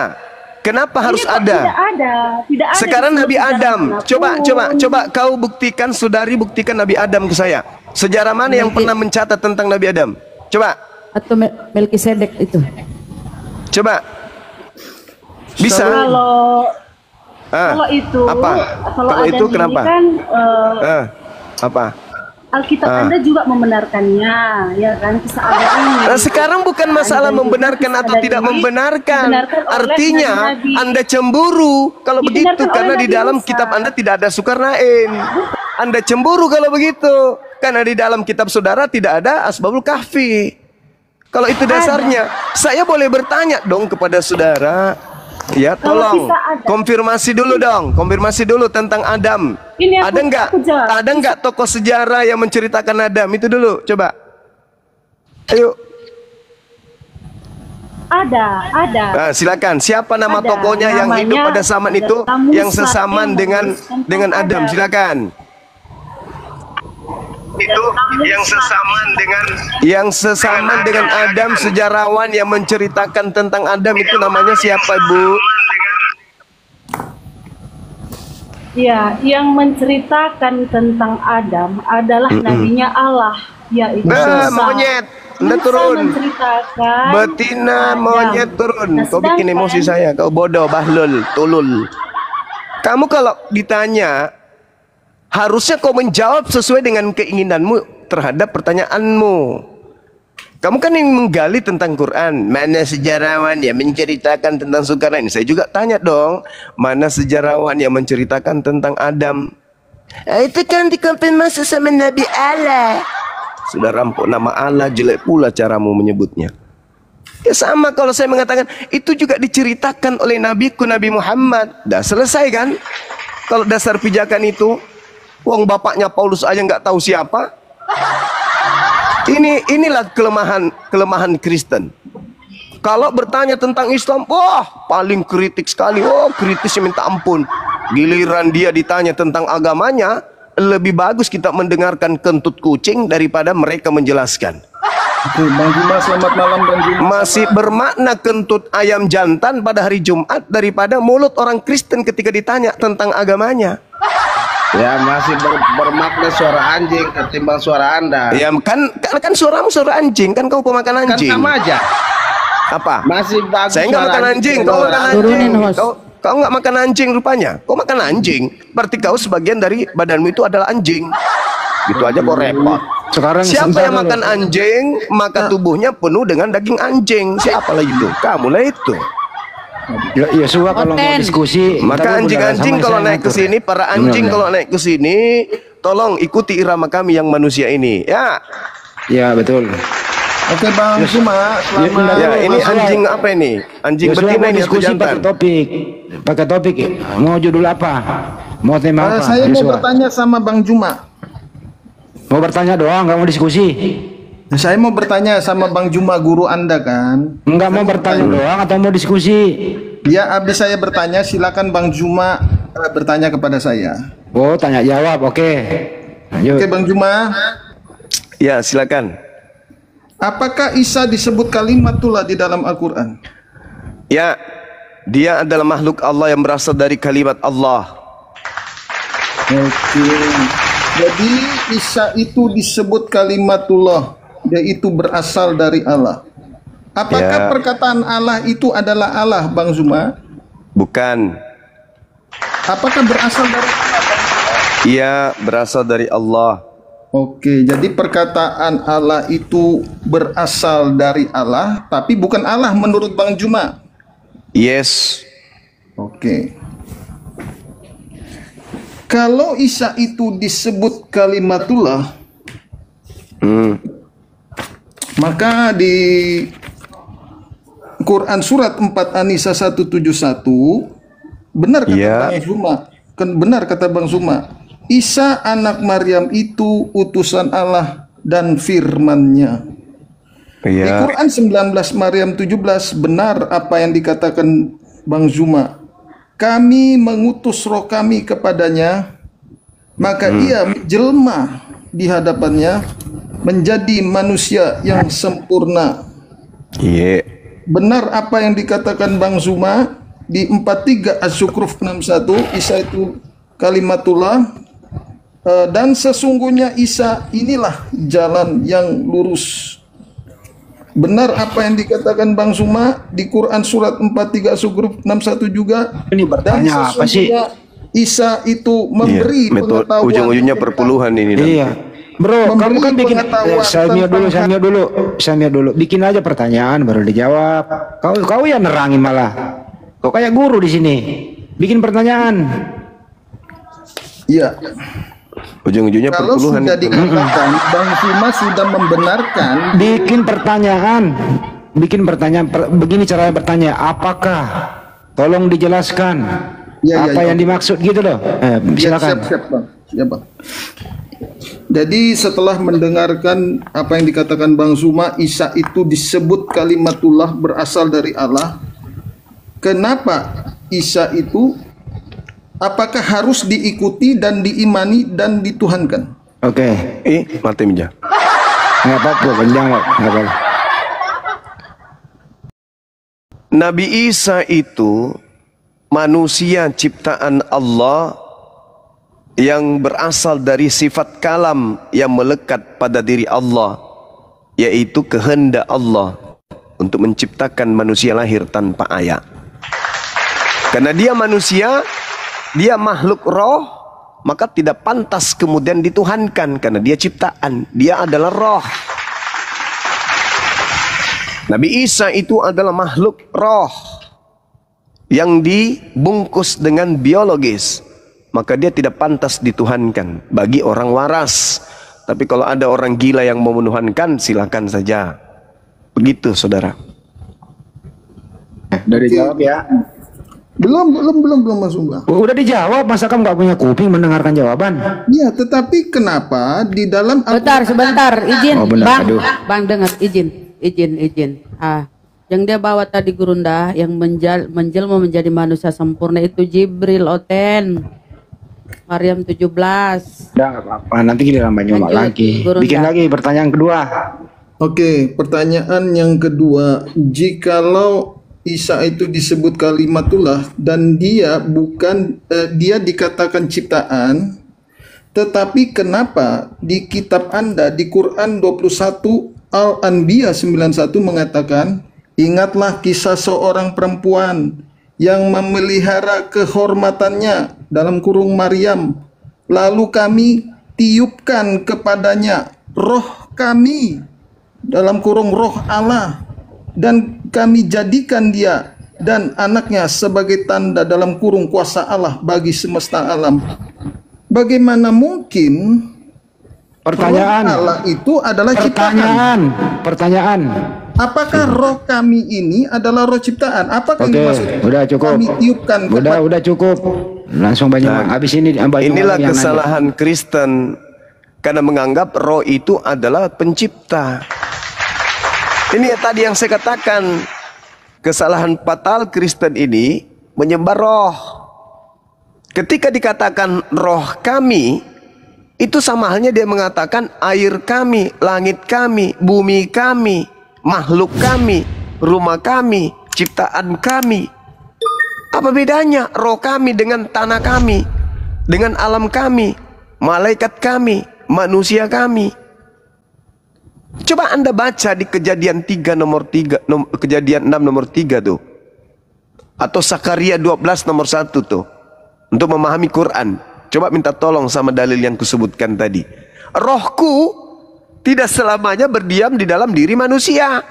Kenapa harus Ini kok ada? Tidak ada. Sekarang di Nabi sejarah Adam, manapun. coba kau buktikan, saudari buktikan Nabi Adam ke saya. Sejarah mana yang pernah mencatat tentang Nabi Adam? Coba, Atau Melkisedek itu. coba. Bisa? Kalau itu, apa? kalau Kalau ada itu ini kenapa? kan Apa? Alkitab Anda juga membenarkannya, ya kan, kisah Adam ini. Nah, sekarang bukan masalah Dan juga membenarkan kisah atau Adam tidak ini membenarkan. dibenarkan oleh Artinya nabi-nabi. Anda cemburu kalau begitu Dibenarkan karena oleh di Nabi dalam Musa. kitab Anda tidak ada Zulkarnain. Anda cemburu kalau begitu karena di dalam kitab saudara tidak ada Ashabul Kahfi. Kalau itu dasarnya, saya boleh bertanya dong kepada saudara. Ya, Kalau tolong kisah Adam. konfirmasi dulu dong, konfirmasi dulu tentang Adam. Ini aku- Ada nggak? aku jawab. Ada nggak tokoh sejarah yang menceritakan Adam itu dulu? Coba. Ayo. Ada. Nah, silakan. Siapa nama Ada. tokohnya yang Namanya hidup pada zaman itu Musa yang sesaman yang dengan menuliskan Adam? Adam. Silakan. Itu yang sesaman dengan Adam, sejarawan yang menceritakan tentang Adam itu namanya siapa, Bu? Ya, yang menceritakan tentang Adam adalah nabinya Allah, yaitu Musa. Monyet, Anda Musa turun. menceritakan Betina Adam. monyet turun. Nah, Kau bikin sedangkan- emosi saya. Kau bodoh, bahlul, tulul. Kamu kalau ditanya, harusnya kau menjawab sesuai dengan keinginanmu terhadap pertanyaanmu. Kamu kan yang menggali tentang Quran. Mana sejarawan yang menceritakan tentang Zulkarnain? Saya juga tanya dong, mana sejarawan yang menceritakan tentang Adam? Itu kan dikonfirmasi sama Nabi Allah. Sudah rampok nama Allah, jelek pula caramu menyebutnya. Ya sama kalau saya mengatakan itu juga diceritakan oleh Nabiku Nabi Muhammad. Dah selesai kan? Kalau dasar pijakan itu, wong bapaknya Paulus aja nggak tahu siapa. Inilah kelemahan Kristen. Kalau bertanya tentang Islam, wah paling kritik sekali. Oh kritisnya minta ampun. Giliran dia ditanya tentang agamanya, lebih bagus kita mendengarkan kentut kucing daripada mereka menjelaskan. Oke, Bang Juma, selamat malam Bang Juma. Masih bermakna kentut ayam jantan pada hari Jumat daripada mulut orang Kristen ketika ditanya tentang agamanya. Ya masih bermakna suara anjing ketimbang suara Anda. Ya kan suaramu suara anjing, kan kau pemakan anjing. Kan sama aja. Apa? Masih bagus. Saya nggak suara makan anjing, kau makan anjing. Turunin, host. Kau nggak makan anjing rupanya. Kau makan anjing. Berarti kau sebagian dari badanmu itu adalah anjing. Gitu aja kok repot. Sekarang Siapa yang makan anjing, maka tubuhnya penuh dengan daging anjing. Siapa lah itu? Kamu lah itu. Yosua kalau mau diskusi, Maka anjing-anjing kalau naik ke sini, para anjing kalau naik ke sini, tolong ikuti irama kami yang manusia ini, ya. Ya betul. Oke Bang Juma, selamat. Ya, ini anjing apa ini? Anjing Yosua betina mau ini atau diskusi pakai jantan? topik. Pakai topik. Mau judul apa? Mau tema apa? Saya mau Yosua? bertanya sama Bang Juma. Mau bertanya doang, nggak mau diskusi. Saya mau bertanya sama Bang Juma, guru Anda kan. Nggak mau bertanya doang atau mau diskusi? Ya, habis saya bertanya, silakan Bang Juma bertanya kepada saya. Oh, tanya jawab, oke. Lanjut. Oke Bang Juma, Ya, silakan. apakah Isa disebut kalimatullah di dalam Al-Quran? Ya, dia adalah makhluk Allah yang berasal dari kalimat Allah. Oke. Jadi Isa itu disebut kalimatullah, yaitu berasal dari Allah. Apakah Ya. perkataan Allah itu adalah Allah, Bang Zuma? Bukan. Apakah berasal dari Allah, Bang Zuma? Ia berasal dari Allah. Oke, jadi perkataan Allah itu berasal dari Allah, tapi bukan Allah menurut Bang Juma. Yes. Oke. Kalau Isa itu disebut kalimatullah, maka di Quran surat 4 An-Nisa 171 benar kata Ya. Bang Zuma, kan benar kata Bang Zuma. Isa anak Maryam itu utusan Allah dan firman-Nya. Di Ya. Quran 19 Maryam 17 benar apa yang dikatakan Bang Zuma. Kami mengutus roh kami kepadanya, maka ia menjelma di hadapannya menjadi manusia yang sempurna. Iya. Benar apa yang dikatakan Bang Zuma di 43 Az-Zukhruf 61, Isa itu kalimatullah, dan sesungguhnya Isa inilah jalan yang lurus. Benar apa yang dikatakan Bang Zuma di Quran surat 43 Az-Zukhruf 61 juga. Ini bertanya apa sih? Isa itu memberi pengetahuan. Ujung-ujungnya perpuluhan ini. Iya. Bro, Memberi kamu kan bikin pengetahuan saya mute tentang dulu. Bikin aja pertanyaan baru dijawab. Kau yang nerangin malah. Kau kayak guru di sini. Bikin pertanyaan. Iya. Ujung-ujungnya Kalau perpuluhan. sudah dikatakan Bang Zuma sudah membenarkan. Bikin pertanyaan. Begini caranya bertanya. Apakah? Tolong dijelaskan. Ya, Apa ya. yang dimaksud gitu loh. Ya, Silakan. siap Bang. Siap Bang. Jadi setelah mendengarkan apa yang dikatakan Bang Zuma, Isa itu disebut kalimatullah berasal dari Allah. Kenapa Isa itu apakah harus diikuti dan diimani dan dituhankan? Oke. Mati meja. Nggak apa-apa, menjawab. Nggak apa-apa. Nabi Isa itu manusia ciptaan Allah yang berasal dari sifat kalam yang melekat pada diri Allah, yaitu kehendak Allah untuk menciptakan manusia lahir tanpa ayah. Karena dia manusia, dia makhluk roh, maka tidak pantas kemudian dituhankan karena dia ciptaan, dia adalah roh. Nabi Isa itu adalah makhluk roh yang dibungkus dengan biologis, maka dia tidak pantas dituhankan bagi orang waras. Tapi kalau ada orang gila yang mau menuhankan, silakan saja. Begitu, saudara. Udah dijawab ya. Belum Mas Zuma. Udah dijawab, masa kamu nggak punya kuping mendengarkan jawaban? Ya, tetapi kenapa di dalam Sebentar, izin, Oh, benar, Bang. aduh. Bang dengar, izin. Yang dia bawa tadi Gurunda, yang menjelma menjadi manusia sempurna itu Jibril, Oten. Maryam 17. Udah nggak apa-apa, nanti giliran Banyumak Lanjut, lagi. Guru Bikin Nda. lagi pertanyaan kedua. Oke, pertanyaan yang kedua, jikalau Isa itu disebut kalimatullah dan dia dia dikatakan ciptaan, tetapi kenapa di kitab Anda di Quran 21 Al-Anbiya 91 mengatakan, ingatlah kisah seorang perempuan yang memelihara kehormatannya dalam kurung Maryam, lalu kami tiupkan kepadanya roh kami dalam kurung roh Allah, dan kami jadikan dia dan anaknya sebagai tanda dalam kurung kuasa Allah bagi semesta alam. Bagaimana mungkin Pertanyaan. roh Allah itu adalah ciptaan? Pertanyaan. Apakah roh kami ini adalah roh ciptaan? Apakah Oke, ini maksudnya? udah cukup. Kami tiupkan Udah cukup. Langsung Banyumak. Habis ini Banyumak Inilah yang nanya. kesalahan Kristen karena menganggap roh itu adalah pencipta. Ini tadi yang saya katakan, kesalahan fatal Kristen ini menyembah roh. Ketika dikatakan roh kami, itu sama halnya dia mengatakan air kami, langit kami, bumi kami, makhluk kami, rumah kami, ciptaan kami. Apa bedanya roh kami dengan tanah kami, dengan alam kami, malaikat kami, manusia kami? Coba Anda baca di Kejadian 3 nomor 3, Kejadian 6 nomor 3 tuh. Atau Sakaria 12 nomor 1 tuh. Untuk memahami Quran. Coba minta tolong sama dalil yang kusebutkan tadi. Rohku tidak selamanya berdiam di dalam diri manusia.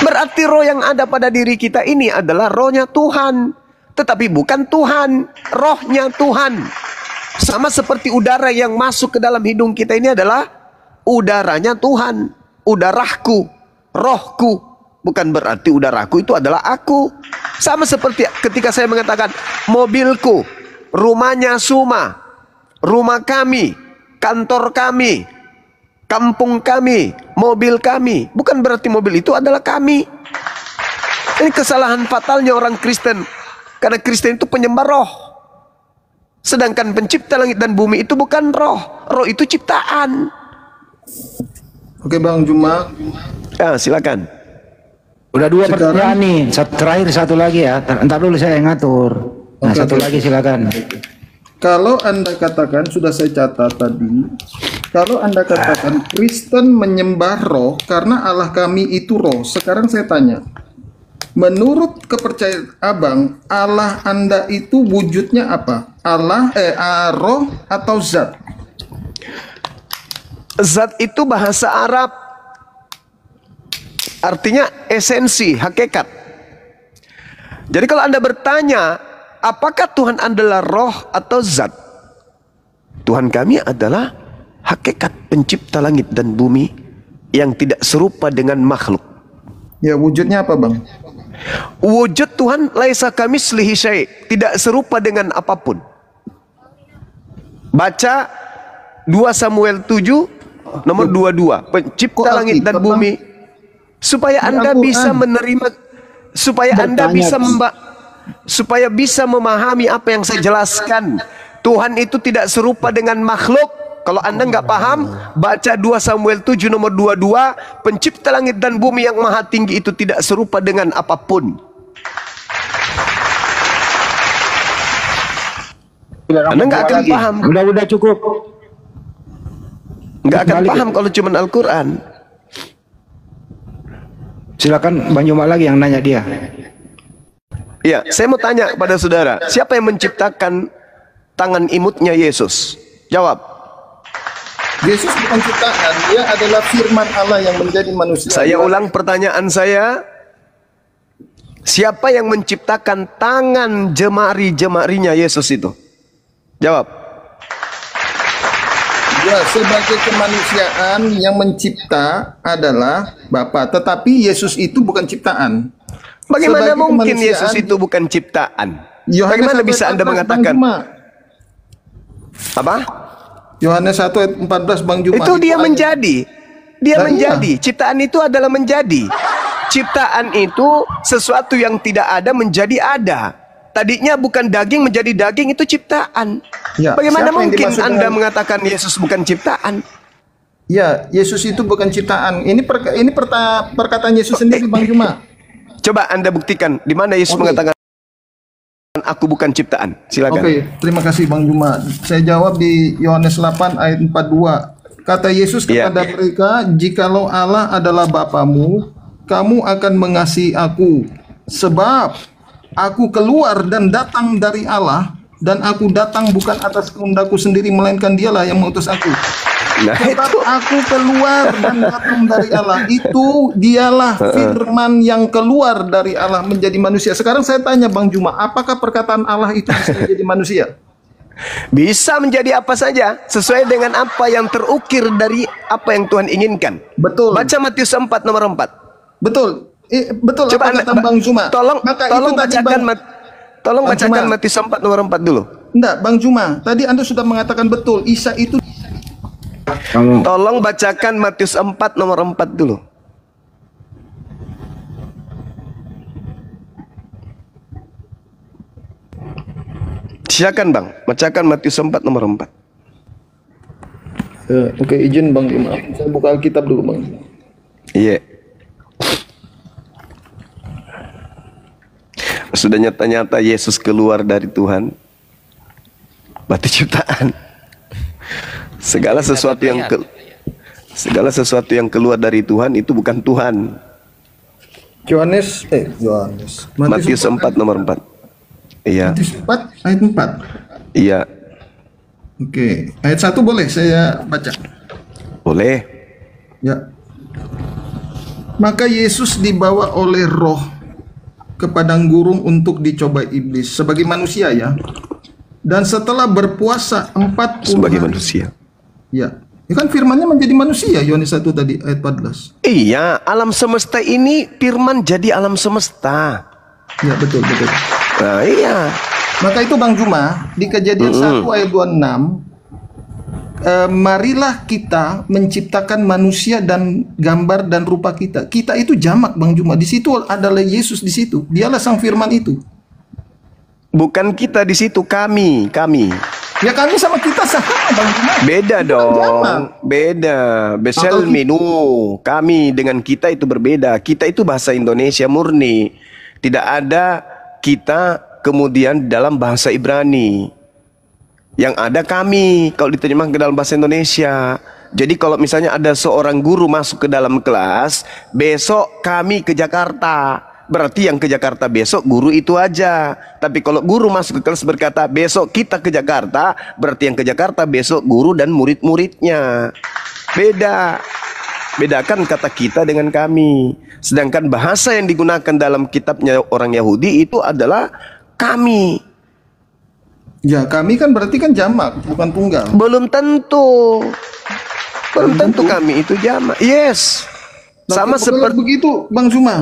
Berarti roh yang ada pada diri kita ini adalah rohnya Tuhan. Tetapi bukan Tuhan, rohnya Tuhan. Sama seperti udara yang masuk ke dalam hidung kita ini adalah udaranya Tuhan, udarahku, rohku. Bukan berarti udaraku itu adalah aku. Sama seperti ketika saya mengatakan mobilku, rumahnya Suma, rumah kami, kantor kami, kampung kami, mobil kami. Bukan berarti mobil itu adalah kami. Ini kesalahan fatalnya orang Kristen. Karena Kristen itu penyembah roh. Sedangkan pencipta langit dan bumi itu bukan roh. Roh itu ciptaan. Oke Bang Juma. Ya, silakan. Udah dua pertanyaan nih. Terakhir satu lagi ya. Entar dulu saya yang ngatur. Nah, satu lagi silakan. Kalau Anda katakan, sudah saya catat tadi, kalau Anda katakan Kristen menyembah roh karena Allah kami itu roh. Sekarang saya tanya, menurut kepercayaan Abang, Allah Anda itu wujudnya apa? Allah, roh atau zat? Zat itu bahasa Arab. Artinya esensi, hakikat. Jadi kalau Anda bertanya, apakah Tuhan adalah roh atau zat? Tuhan kami adalah hakikat pencipta langit dan bumi yang tidak serupa dengan makhluk. Ya, wujudnya apa Bang? Wujud Tuhan laisa kamitslihi syai', tidak serupa dengan apapun. Baca 2 Samuel 7 nomor 22, pencipta langit dan bumi, supaya Anda bisa menerima, supaya Anda bisa memahami apa yang saya jelaskan. Tuhan itu tidak serupa dengan makhluk. Kalau Anda nggak paham, baca 2 Samuel 7 nomor 22, pencipta langit dan bumi yang maha tinggi itu tidak serupa dengan apapun. Anda nggak akan paham. Udah cukup. Nggak akan paham kalau cuma Al-Quran. Silakan Bang Juma lagi yang nanya dia. Ya, saya mau tanya kepada saudara, siapa yang menciptakan tangan imutnya Yesus? Jawab. Yesus bukan ciptaan, dia adalah firman Allah yang menjadi manusia. Saya ulang pertanyaan saya. Siapa yang menciptakan tangan jemari-jemarinya Yesus itu? Jawab. Ya, sebagai kemanusiaan yang mencipta adalah Bapa, tetapi Yesus itu bukan ciptaan. Bagaimana mungkin Yesus itu bukan ciptaan? Bagaimana bisa Anda mengatakan? Apa? Yohanes 1 ayat 14 Bang Juma. Itu dia menjadi. Dia menjadi. Ciptaan itu adalah menjadi. Ciptaan itu sesuatu yang tidak ada menjadi ada. Tadinya bukan daging menjadi daging, itu ciptaan. Ya, Bagaimana siapa yang mungkin dimaksud Anda dengan- mengatakan Yesus bukan ciptaan? Ya, Yesus itu bukan ciptaan. Ini perkataan Yesus sendiri, Bang Juma. Coba Anda buktikan di mana Yesus Oke. mengatakan aku bukan ciptaan. Silakan. Oke, terima kasih Bang Juma. Saya jawab di Yohanes 8 ayat 42. Kata Yesus Ya. kepada mereka, "Jikalau Allah adalah Bapamu, kamu akan mengasihi aku, sebab aku keluar dan datang dari Allah, dan aku datang bukan atas kehendakku sendiri, melainkan Dialah yang mengutus aku." Nah, Sebab itu aku keluar dan datang dari Allah, itu Dialah firman yang keluar dari Allah menjadi manusia. Sekarang saya tanya Bang Juma, apakah perkataan Allah itu bisa menjadi manusia? bisa menjadi apa saja sesuai dengan apa yang terukir dari apa yang Tuhan inginkan. Betul. Baca Matius 4 nomor 4. Betul. Betul Coba apa Anda, kata Bang Juma. tolong Maka tolong itu tadi bacakan tolong Bang bacakan Juma. Matius 4 nomor 4 dulu. Enggak, Bang Juma. Tadi Anda sudah mengatakan betul, Isa itu Tolong bacakan Matius 4 nomor 4 dulu. Silakan Bang, bacakan Matius 4 nomor 4. Oke, izin Bang Juma. Saya buka Alkitab dulu, Bang. Iya. Sudah nyata-nyata Yesus keluar dari Tuhan. Berarti ciptaan. Segala sesuatu yang keluar dari Tuhan itu bukan Tuhan. Yohanes. Matius 4 nomor 4. Iya. Matius 4 ayat 4. Iya. Oke, ayat 1 boleh saya baca? Boleh. Ya. Maka Yesus dibawa oleh Roh ke padang gurun untuk dicobai iblis sebagai manusia ya. Dan setelah berpuasa 40 Sebagai hari, manusia. Ya. Ya kan firmannya menjadi manusia, Yohanes 1 tadi ayat 14. Iya, alam semesta ini firman jadi alam semesta. Ya, betul. Nah, iya. Maka itu Bang Juma, di Kejadian 1 ayat 26, marilah kita menciptakan manusia dan gambar dan rupa kita. Kita itu jamak Bang Juma. Di situ adalah Yesus di situ. Dialah sang firman itu. Bukan kita di situ, kami. Ya kami sama kita sama Bang Juma. Beda Kita jamak. dong. Beda. Besel minu. Kami dengan kita itu berbeda. Kita itu bahasa Indonesia murni. Tidak ada kita kemudian dalam bahasa Ibrani. Yang ada kami kalau diterjemahkan ke dalam bahasa Indonesia. Jadi kalau misalnya ada seorang guru masuk ke dalam kelas, besok kami ke Jakarta. Berarti yang ke Jakarta besok guru itu aja. Tapi kalau guru masuk ke kelas berkata besok kita ke Jakarta, berarti yang ke Jakarta besok guru dan murid-muridnya. Beda. Bedakan kata kita dengan kami. Sedangkan bahasa yang digunakan dalam kitabnya orang Yahudi itu adalah kami. Ya kami kan berarti kan jamak, bukan tunggal. Belum tentu. Belum tentu kami itu jamak. Yes. Sama Kalau seperti begitu Bang Juma.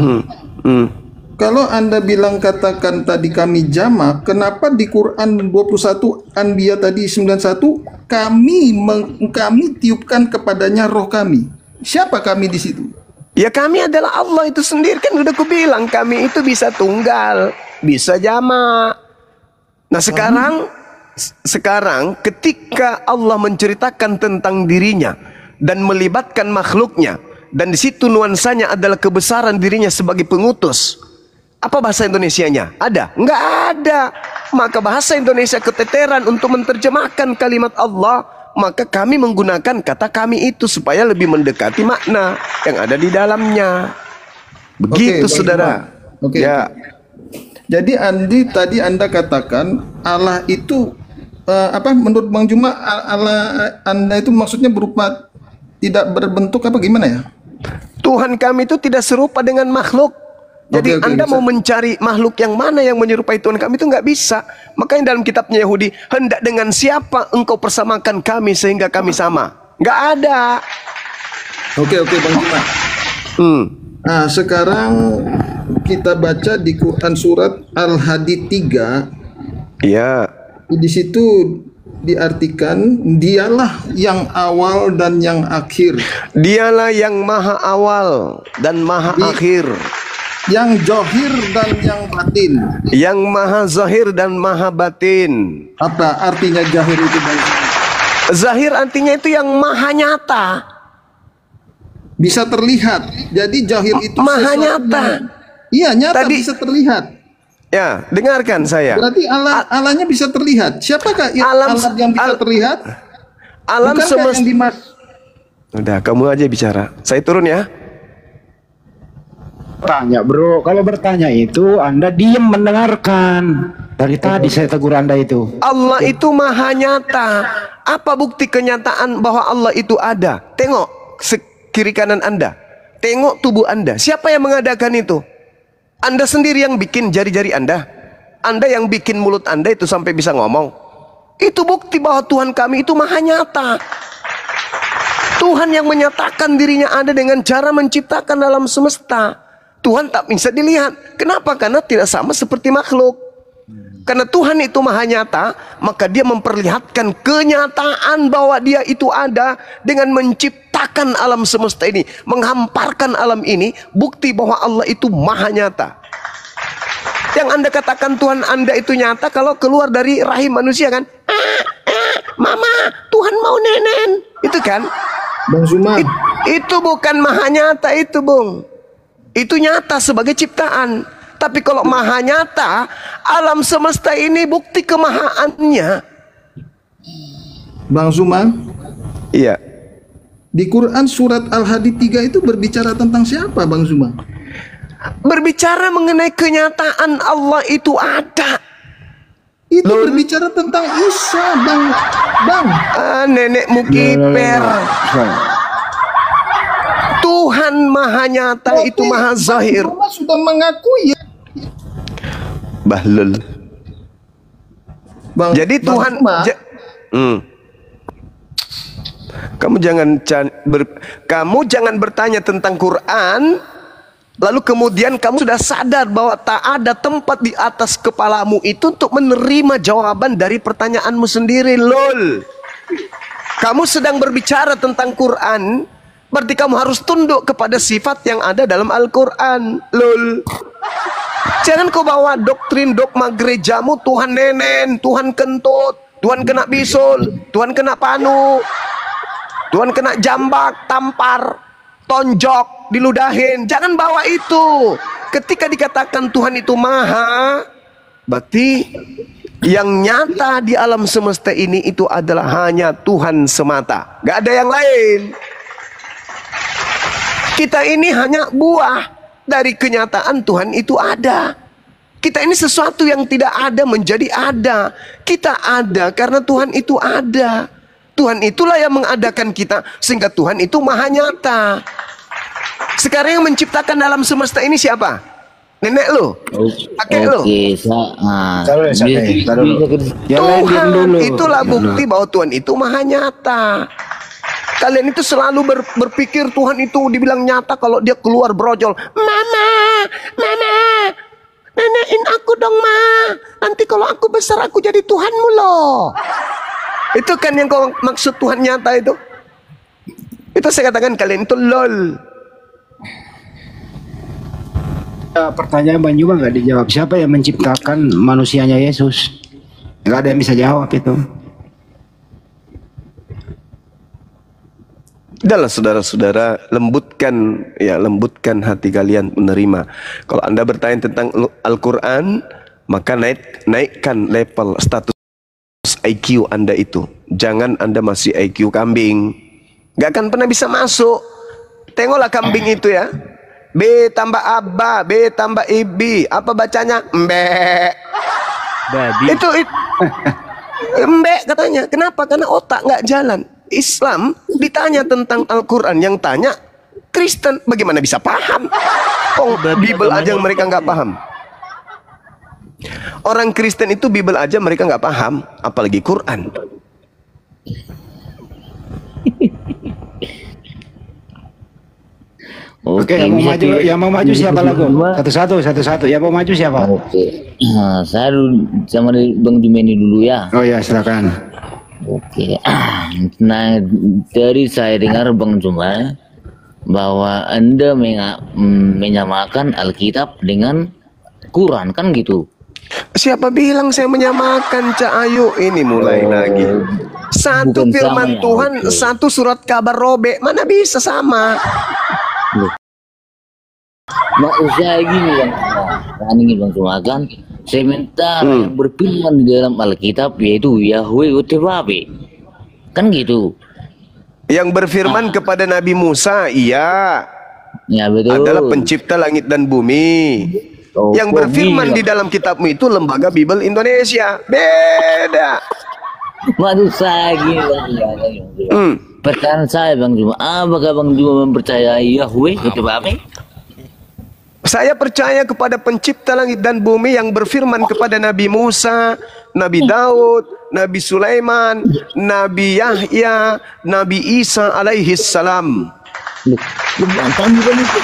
Kalau Anda bilang katakan tadi kami jamak, kenapa di Quran 21 Anbiya tadi 91 kami tiupkan kepadanya roh kami? Siapa kami di situ? ya kami adalah Allah itu sendiri, kan udah kubilang kami itu bisa tunggal, bisa jamak. Nah sekarang ketika Allah menceritakan tentang dirinya dan melibatkan makhluknya, dan di situ nuansanya adalah kebesaran dirinya sebagai pengutus. Apa bahasa Indonesianya? Ada? Enggak ada. Maka bahasa Indonesia keteteran untuk menerjemahkan kalimat Allah. Maka kami menggunakan kata kami itu supaya lebih mendekati makna yang ada di dalamnya. Begitu, Oke, saudara. Oke. Ya. Jadi tadi Anda katakan Allah itu menurut Bang Juma Allah Anda itu maksudnya berupa tidak berbentuk apa gimana ya? Tuhan kami itu tidak serupa dengan makhluk. Jadi Oke, Anda bisa. mau mencari makhluk yang mana yang menyerupai Tuhan kami itu nggak bisa. Makanya dalam kitabnya Yahudi, hendak dengan siapa engkau persamakan kami sehingga kami sama? Nggak ada. Oke Bang Juma. Nah, sekarang kita baca di Quran surat Al-Hadid 3. Iya. Di situ diartikan dialah yang awal dan yang akhir. Dialah yang maha awal dan maha akhir. Yang zohir dan yang batin. Yang maha zahir dan maha batin. Apa artinya zahir itu Bang Suma? Zahir artinya itu yang maha nyata. Bisa terlihat. Jadi zahir itu Maha sesuatu nyata. Iya, nyata Tadi- bisa terlihat. Ya, dengarkan saya. Berarti Allahnya bisa terlihat. Siapakah Alam- Allah yang bisa terlihat? Alam Bukankah semesta. yang dimas Udah, kamu aja bicara. Saya turun ya. Tanya bro, kalau bertanya itu Anda diam mendengarkan. Dari tadi saya tegur Anda itu. Allah itu maha nyata. Apa bukti kenyataan bahwa Allah itu ada? Tengok kiri kanan Anda. Tengok tubuh Anda. Siapa yang mengadakan itu? Anda sendiri yang bikin jari-jari Anda. Anda yang bikin mulut Anda itu sampai bisa ngomong. Itu bukti bahwa Tuhan kami itu maha nyata. Tuhan yang menyatakan dirinya ada dengan cara menciptakan alam semesta. Tuhan tak bisa dilihat. Kenapa? Karena tidak sama seperti makhluk. Karena Tuhan itu maha nyata, maka dia memperlihatkan kenyataan bahwa dia itu ada dengan menciptakan alam semesta ini, menghamparkan alam ini, bukti bahwa Allah itu maha nyata. Yang Anda katakan Tuhan Anda itu nyata kalau keluar dari rahim manusia kan? Mama, Tuhan mau nenen. Itu kan? Bang Suma? Itu bukan maha nyata itu, Bung. Itu nyata sebagai ciptaan. Tapi kalau maha nyata, alam semesta ini bukti kemahaannya. Bang Suma? Iya. Di Quran surat Al-Hadid 3 itu berbicara tentang siapa Bang Suma? Berbicara mengenai kenyataan Allah itu ada. Itu berbicara tentang Isa, Bang. Nenekmu kiper. Tuhan maha nyata itu maha zahir. Bang Suma sudah mengakui ya. Bahlul. Jadi Bang Tuhan Suma, kamu jangan bertanya tentang Quran lalu kemudian kamu sudah sadar bahwa tak ada tempat di atas kepalamu itu untuk menerima jawaban dari pertanyaanmu sendiri. Lol. Kamu sedang berbicara tentang Quran, berarti kamu harus tunduk kepada sifat yang ada dalam Al-Quran. Lol. Jangan kau bawa doktrin dogma gerejamu, Tuhan nenen, Tuhan kentut, Tuhan kena bisul, Tuhan kena panu, Tuhan kena jambak, tampar, tonjok, diludahin. Jangan bawa itu. Ketika dikatakan Tuhan itu maha, berarti yang nyata di alam semesta ini itu adalah hanya Tuhan semata. Gak ada yang lain. Kita ini hanya buah dari kenyataan Tuhan itu ada. Kita ini sesuatu yang tidak ada menjadi ada. Kita ada karena Tuhan itu ada. Tuhan itulah yang mengadakan kita, sehingga Tuhan itu maha nyata. Sekarang yang menciptakan alam semesta ini siapa? Nenek lo? Kakek lo? Tuhan itulah bukti bahwa Tuhan itu maha nyata. Kalian itu selalu berpikir Tuhan itu dibilang nyata kalau dia keluar brojol. Mama, nenekin aku dong, Ma. Nanti kalau aku besar aku jadi Tuhanmu loh. Itu kan yang kau maksud Tuhan nyata itu. Itu saya katakan kalian itu lol. Pertanyaan Bang Juma nggak dijawab. Siapa yang menciptakan manusianya Yesus? Nggak ada yang bisa jawab itu. Udahlah saudara-saudara, lembutkan hati kalian menerima. Kalau Anda bertanya tentang Al-Quran, maka naikkan level status IQ Anda itu. Jangan Anda masih IQ kambing. Gak akan pernah bisa masuk. Tengoklah kambing itu ya. B tambah Aba, B tambah Ibi. Apa bacanya? Mbek. Itu Mbek katanya. Kenapa? Karena otak nggak jalan. Islam ditanya tentang Al-Quran, yang tanya Kristen, bagaimana bisa paham? Oh, Bible aja mereka nggak paham. Orang Kristen itu Bible aja mereka nggak paham, apalagi Quran. Oke, yang mau maju siapa lagu? Satu-satu. Yang mau maju siapa? Oke, saya sama Bang Jumeni dulu ya. Oh ya, silakan. Oke, nah dari saya dengar Bang Juma, bahwa Anda menyamakan Alkitab dengan Quran kan gitu. Siapa bilang saya menyamakan, Cak Ayu? Ini mulai lagi. Satu Bukan firman sama ya, Tuhan, oke. satu surat kabar robek. Mana bisa sama? Maksud saya gini Bang Suma, ini Bang Suma kan sementara yang berfirman di dalam Alkitab yaitu Yahweh UTBAP kan gitu. Yang berfirman kepada Nabi Musa, iya, Ya betul. adalah pencipta langit dan bumi. Oh, Yang kok berfirman gini, di dalam kitabmu itu Lembaga Bible Indonesia. Beda. Maksud saya gini Bang Suma. Pertanyaan saya Bang Suma, apakah Bang Suma mempercayai Yahweh UTBAP? Saya percaya kepada pencipta langit dan bumi yang berfirman kepada Nabi Musa, Nabi Daud, Nabi Sulaiman, Nabi Yahya, Nabi Isa alaihi salam. Bang Juma itu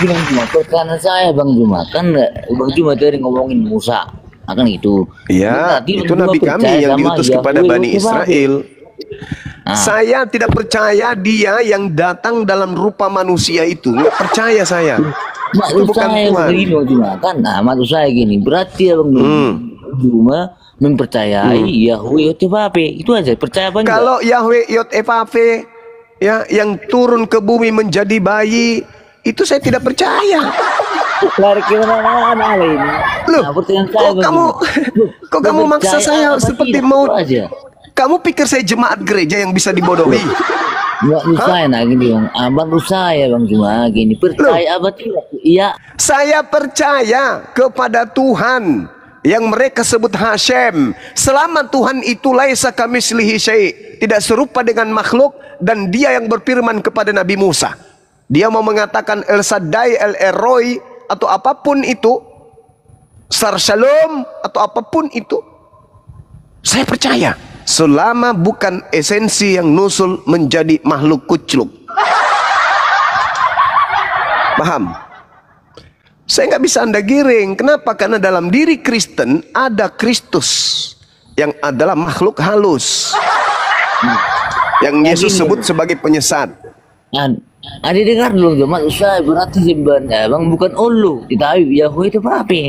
bilang cuma pertanyaan saya Bang Juma kan Bang Juma tadi ngomongin Musa akan gitu. Ya, Berarti itu Bang Juma Nabi kami percaya yang sama diutus kepada Yahweh Bani UTBAP. Israel. Ah. Saya tidak percaya dia yang datang dalam rupa manusia itu. Nggak percaya saya. Itu Maksud bukan saya Tuhan. begini Bang Juma kan, maksud saya gini, berarti ya Bang Juma mempercayai Yahweh UTBAP itu aja percaya apa enggak? Kalau Yahweh YHWH ya yang turun ke bumi menjadi bayi, itu saya tidak percaya. Lari ke mana ini? Loh, Nah, pertanyaan saya kok Bang kamu Juma. kok kamu maksa Percaya saya apa seperti tidak? mau? Itu aja. Kamu pikir saya jemaat gereja yang bisa dibodohi? Maksud saya nah gini Bang, maksud saya Bang Juma gini, percaya apa tidak? Iya. Saya percaya kepada Tuhan yang mereka sebut Hashem. Selama Tuhan itu laisa kamitslihi syai', tidak serupa dengan makhluk, dan dia yang berfirman kepada Nabi Musa. Dia mau mengatakan El Shaddai, El Eroi atau apapun itu, Sar Shalom atau apapun itu. Saya percaya selama bukan esensi yang nusul menjadi makhluk kucluk. Paham? Saya nggak bisa Anda giring. Kenapa? Karena dalam diri Kristen ada Kristus yang adalah makhluk halus yang Yesus sebut sebagai penyesat. Ada dengar dulu maksud saya berarti sebenarnya Bang bukan Allah, tetapi Yahweh itu apa?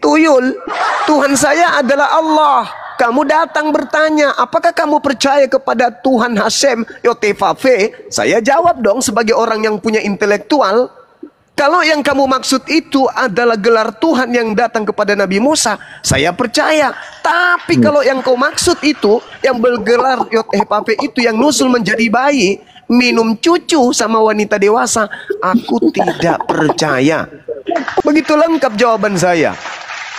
Tuyul, Tuhan saya adalah Allah. Kamu datang bertanya, apakah kamu percaya kepada Tuhan Hashem YHWH? Saya jawab dong sebagai orang yang punya intelektual. Kalau yang kamu maksud itu adalah gelar Tuhan yang datang kepada Nabi Musa, saya percaya. Tapi kalau yang kau maksud itu, yang bergelar YHWH itu yang nusul menjadi bayi, minum cucu sama wanita dewasa, aku tidak percaya. Begitu lengkap jawaban saya.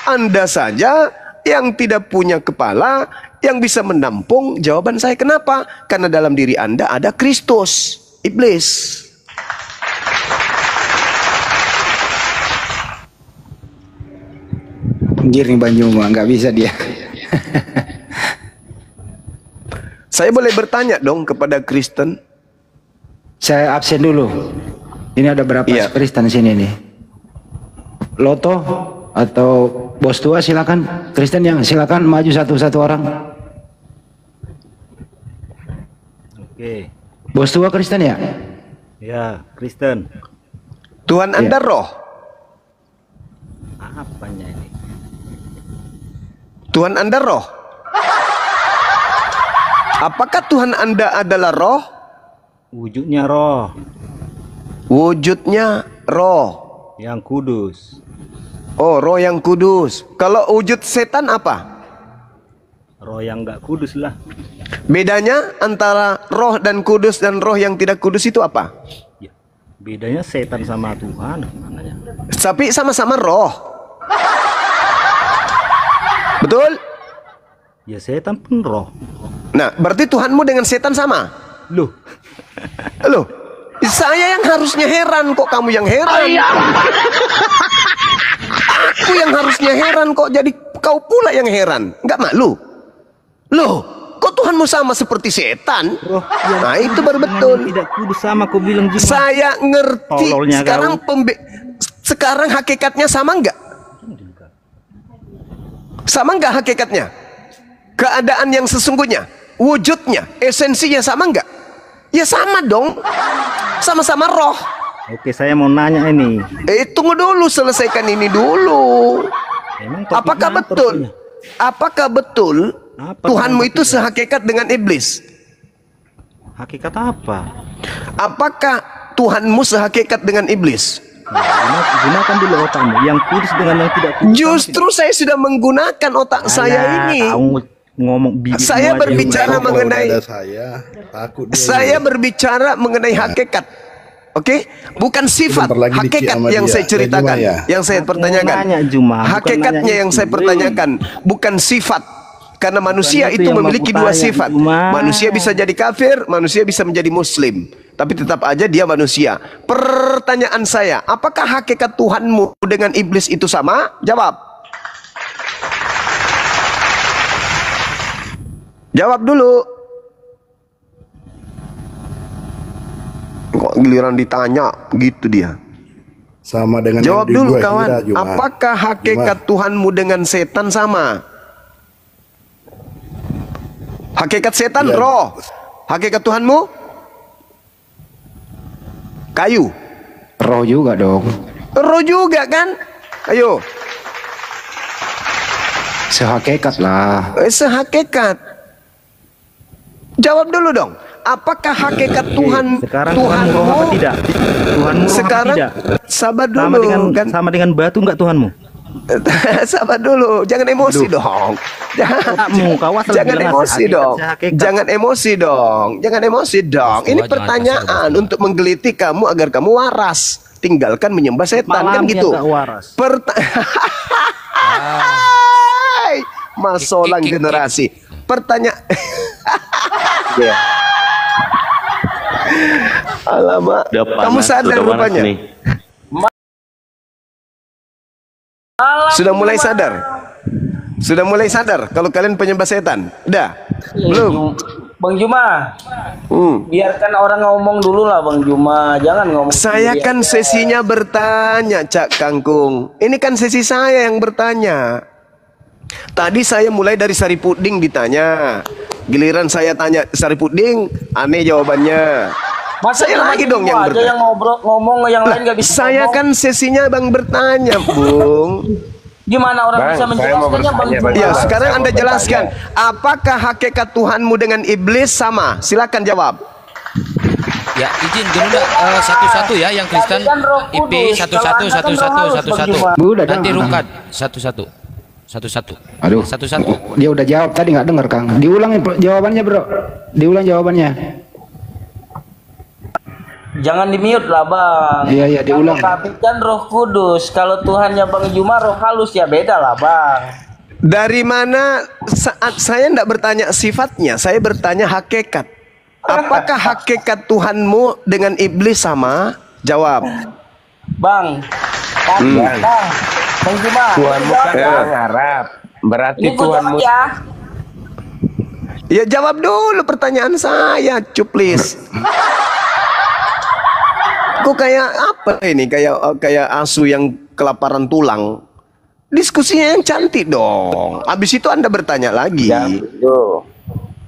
Anda saja yang tidak punya kepala yang bisa menampung jawaban saya. Kenapa? Karena dalam diri Anda ada Kristus, iblis. Giring Bang Juma, nggak bisa dia. Saya boleh bertanya dong kepada Kristen? Saya absen dulu. Ini ada berapa Kristen sini nih? Loto atau bos tua silakan. Kristen yang silakan maju satu-satu orang. Oke. Bos tua Kristen ya? Ya, Kristen. Tuhan Anda roh. Apanya ini? Tuhan Anda roh. Apakah Tuhan Anda adalah roh? Wujudnya roh. Wujudnya roh. Yang kudus. Oh, roh yang kudus. Kalau wujud setan apa? Roh yang enggak kudus lah. Bedanya antara roh dan kudus dan roh yang tidak kudus itu apa? Ya, bedanya setan sama Tuhan. Makanya. Tapi sama-sama roh. Betul? Ya setan pun roh. Nah, berarti Tuhanmu dengan setan sama? Loh. Loh, saya yang harusnya heran, kok kamu yang heran? Aku yang harusnya heran, kok jadi kau pula yang heran? Enggak malu? Loh, kok Tuhanmu sama seperti setan? Nah, itu baru betul. Tidak kudus sama kau bilang juga. Saya ngerti. Tololnya Sekarang sekarang hakikatnya sama enggak? Sama enggak hakikatnya? Keadaan yang sesungguhnya, wujudnya, esensinya sama enggak? Ya sama dong. Sama-sama roh. Oke, saya mau nanya ini. Tunggu dulu, selesaikan ini dulu. Apakah betul? Apakah betul Tuhanmu itu sehakikat dengan iblis? Hakikat apa? Apakah Tuhanmu sehakikat dengan iblis? Gunakan dulu otakmu, yang kudus dengan yang tidak kudus. Justru saya sudah menggunakan otak saya ini. Saya berbicara mengenai saya berbicara mengenai hakikat. Oke, bukan sifat, hakikat yang saya ceritakan, yang saya pertanyakan. Hakikatnya yang saya pertanyakan, bukan sifat. Karena manusia itu memiliki dua sifat. Manusia bisa jadi kafir, manusia bisa menjadi muslim. Tapi tetap aja dia manusia. Pertanyaan saya, apakah hakikat Tuhanmu dengan iblis itu sama? Jawab. Jawab dulu. Kok giliran ditanya gitu dia. Sama dengan jawab dulu kawan. Apakah hakikat Tuhanmu dengan setan sama? Hakikat setan roh. Hakikat Tuhanmu kayu. Roh juga dong. Roh juga kan? Ayo. Sehakikat lah. Sehakikat. Jawab dulu dong. Apakah hakikat Tuhan? Sekarang Tuhanmu roh apa tidak? Tuhanmu roh sekarang apa tidak? Sabar dulu. Sama dengan batu enggak Tuhanmu? Sabar dulu, jangan emosi dong. Jangan emosi dong. Jangan emosi dong. Jangan emosi dong. Ini pertanyaan untuk menggelitik kamu agar kamu waras. Tinggalkan menyembah setan kan gitu. Masolang generasi. Pertanyaan. Alamak. Kamu sadar rupanya. Sudah mulai sadar? Sudah mulai sadar kalau kalian penyembah setan? Udah? Belum? Bang Juma, biarkan orang ngomong dulu lah Bang Juma. Jangan ngomong. Saya kan sesinya bertanya, Cak Kangkung. Ini kan sesi saya yang bertanya. Tadi saya mulai dari Sari Puding ditanya. Giliran saya tanya Sari Puding, aneh jawabannya. Masa saya lagi dong yang bertanya. Yang ngomong yang lain gak bisa saya ngomong. Kan sesinya Bang bertanya, Bung. Gimana orang bisa menjelaskannya Bang? Ya, sekarang Anda jelaskan. Apakah hakikat Tuhanmu dengan iblis sama? Silakan jawab. Ya, izin dulu satu-satu ya yang Kristen IP 111111. Nanti rungkat satu-satu. Aduh, satu-satu. Dia udah jawab tadi nggak dengar Kang. Diulang jawabannya bro. Diulang jawabannya. Jangan di-mute lah Bang. Iya diulang. Tapi kan Roh Kudus. Kalau Tuhannya Bang Juma roh halus ya beda lah Bang. Dari mana saat saya tidak bertanya sifatnya, saya bertanya hakikat. Apakah hakikat Tuhanmu dengan iblis sama? Jawab. Bang. Bang Juma. Tuhanmu kan orang Arab. Berarti Tuhanmu ya jawab dulu pertanyaan saya, cuplis. Kok kayak apa ini? Kayak asu yang kelaparan tulang. Diskusinya yang cantik dong. Habis itu Anda bertanya lagi. Ya,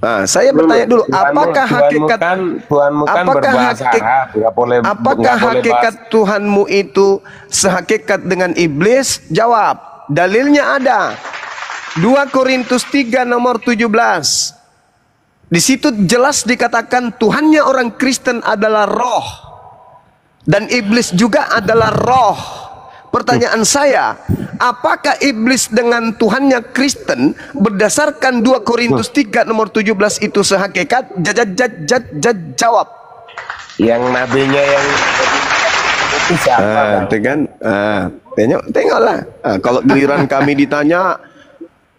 nah, saya bertanya dulu, apakah hakikat Tuhanmu kan berbahasa Arab, apakah hakikat Tuhanmu itu sehakikat dengan iblis? Jawab. Dalilnya ada. 2 Korintus 3 nomor 17. Di situ jelas dikatakan Tuhannya orang Kristen adalah roh. Dan iblis juga adalah roh. Pertanyaan saya, apakah iblis dengan Tuhannya Kristen berdasarkan 2 Korintus 3 nomor 17 itu sehakikat? Jawab. Yang nabinya yang itu siapa? Kan? Tengoklah. Kalau giliran kami ditanya,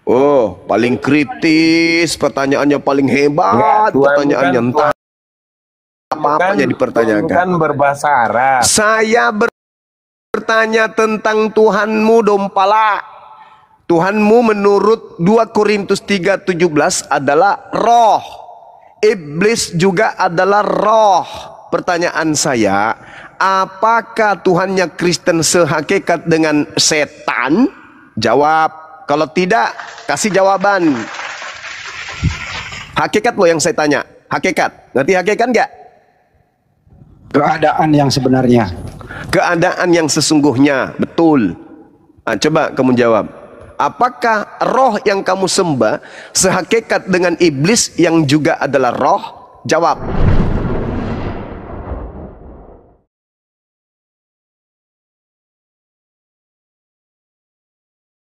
oh paling kritis, pertanyaannya paling hebat, pertanyaannya entah apa-apa jadi pertanyakan. Kan berbahasa Arab. Saya bertanya tentang Tuhanmu dompala. Tuhanmu menurut 2 Korintus 3:17 adalah roh. Iblis juga adalah roh. Pertanyaan saya, apakah Tuhannya Kristen sehakikat dengan setan? Jawab. Kalau tidak, kasih jawaban. Hakikat lo yang saya tanya. Hakikat. Ngerti hakikat enggak? Keadaan yang sebenarnya. Keadaan yang sesungguhnya, betul. Coba kamu jawab. Apakah roh yang kamu sembah sehakikat dengan iblis yang juga adalah roh? Jawab.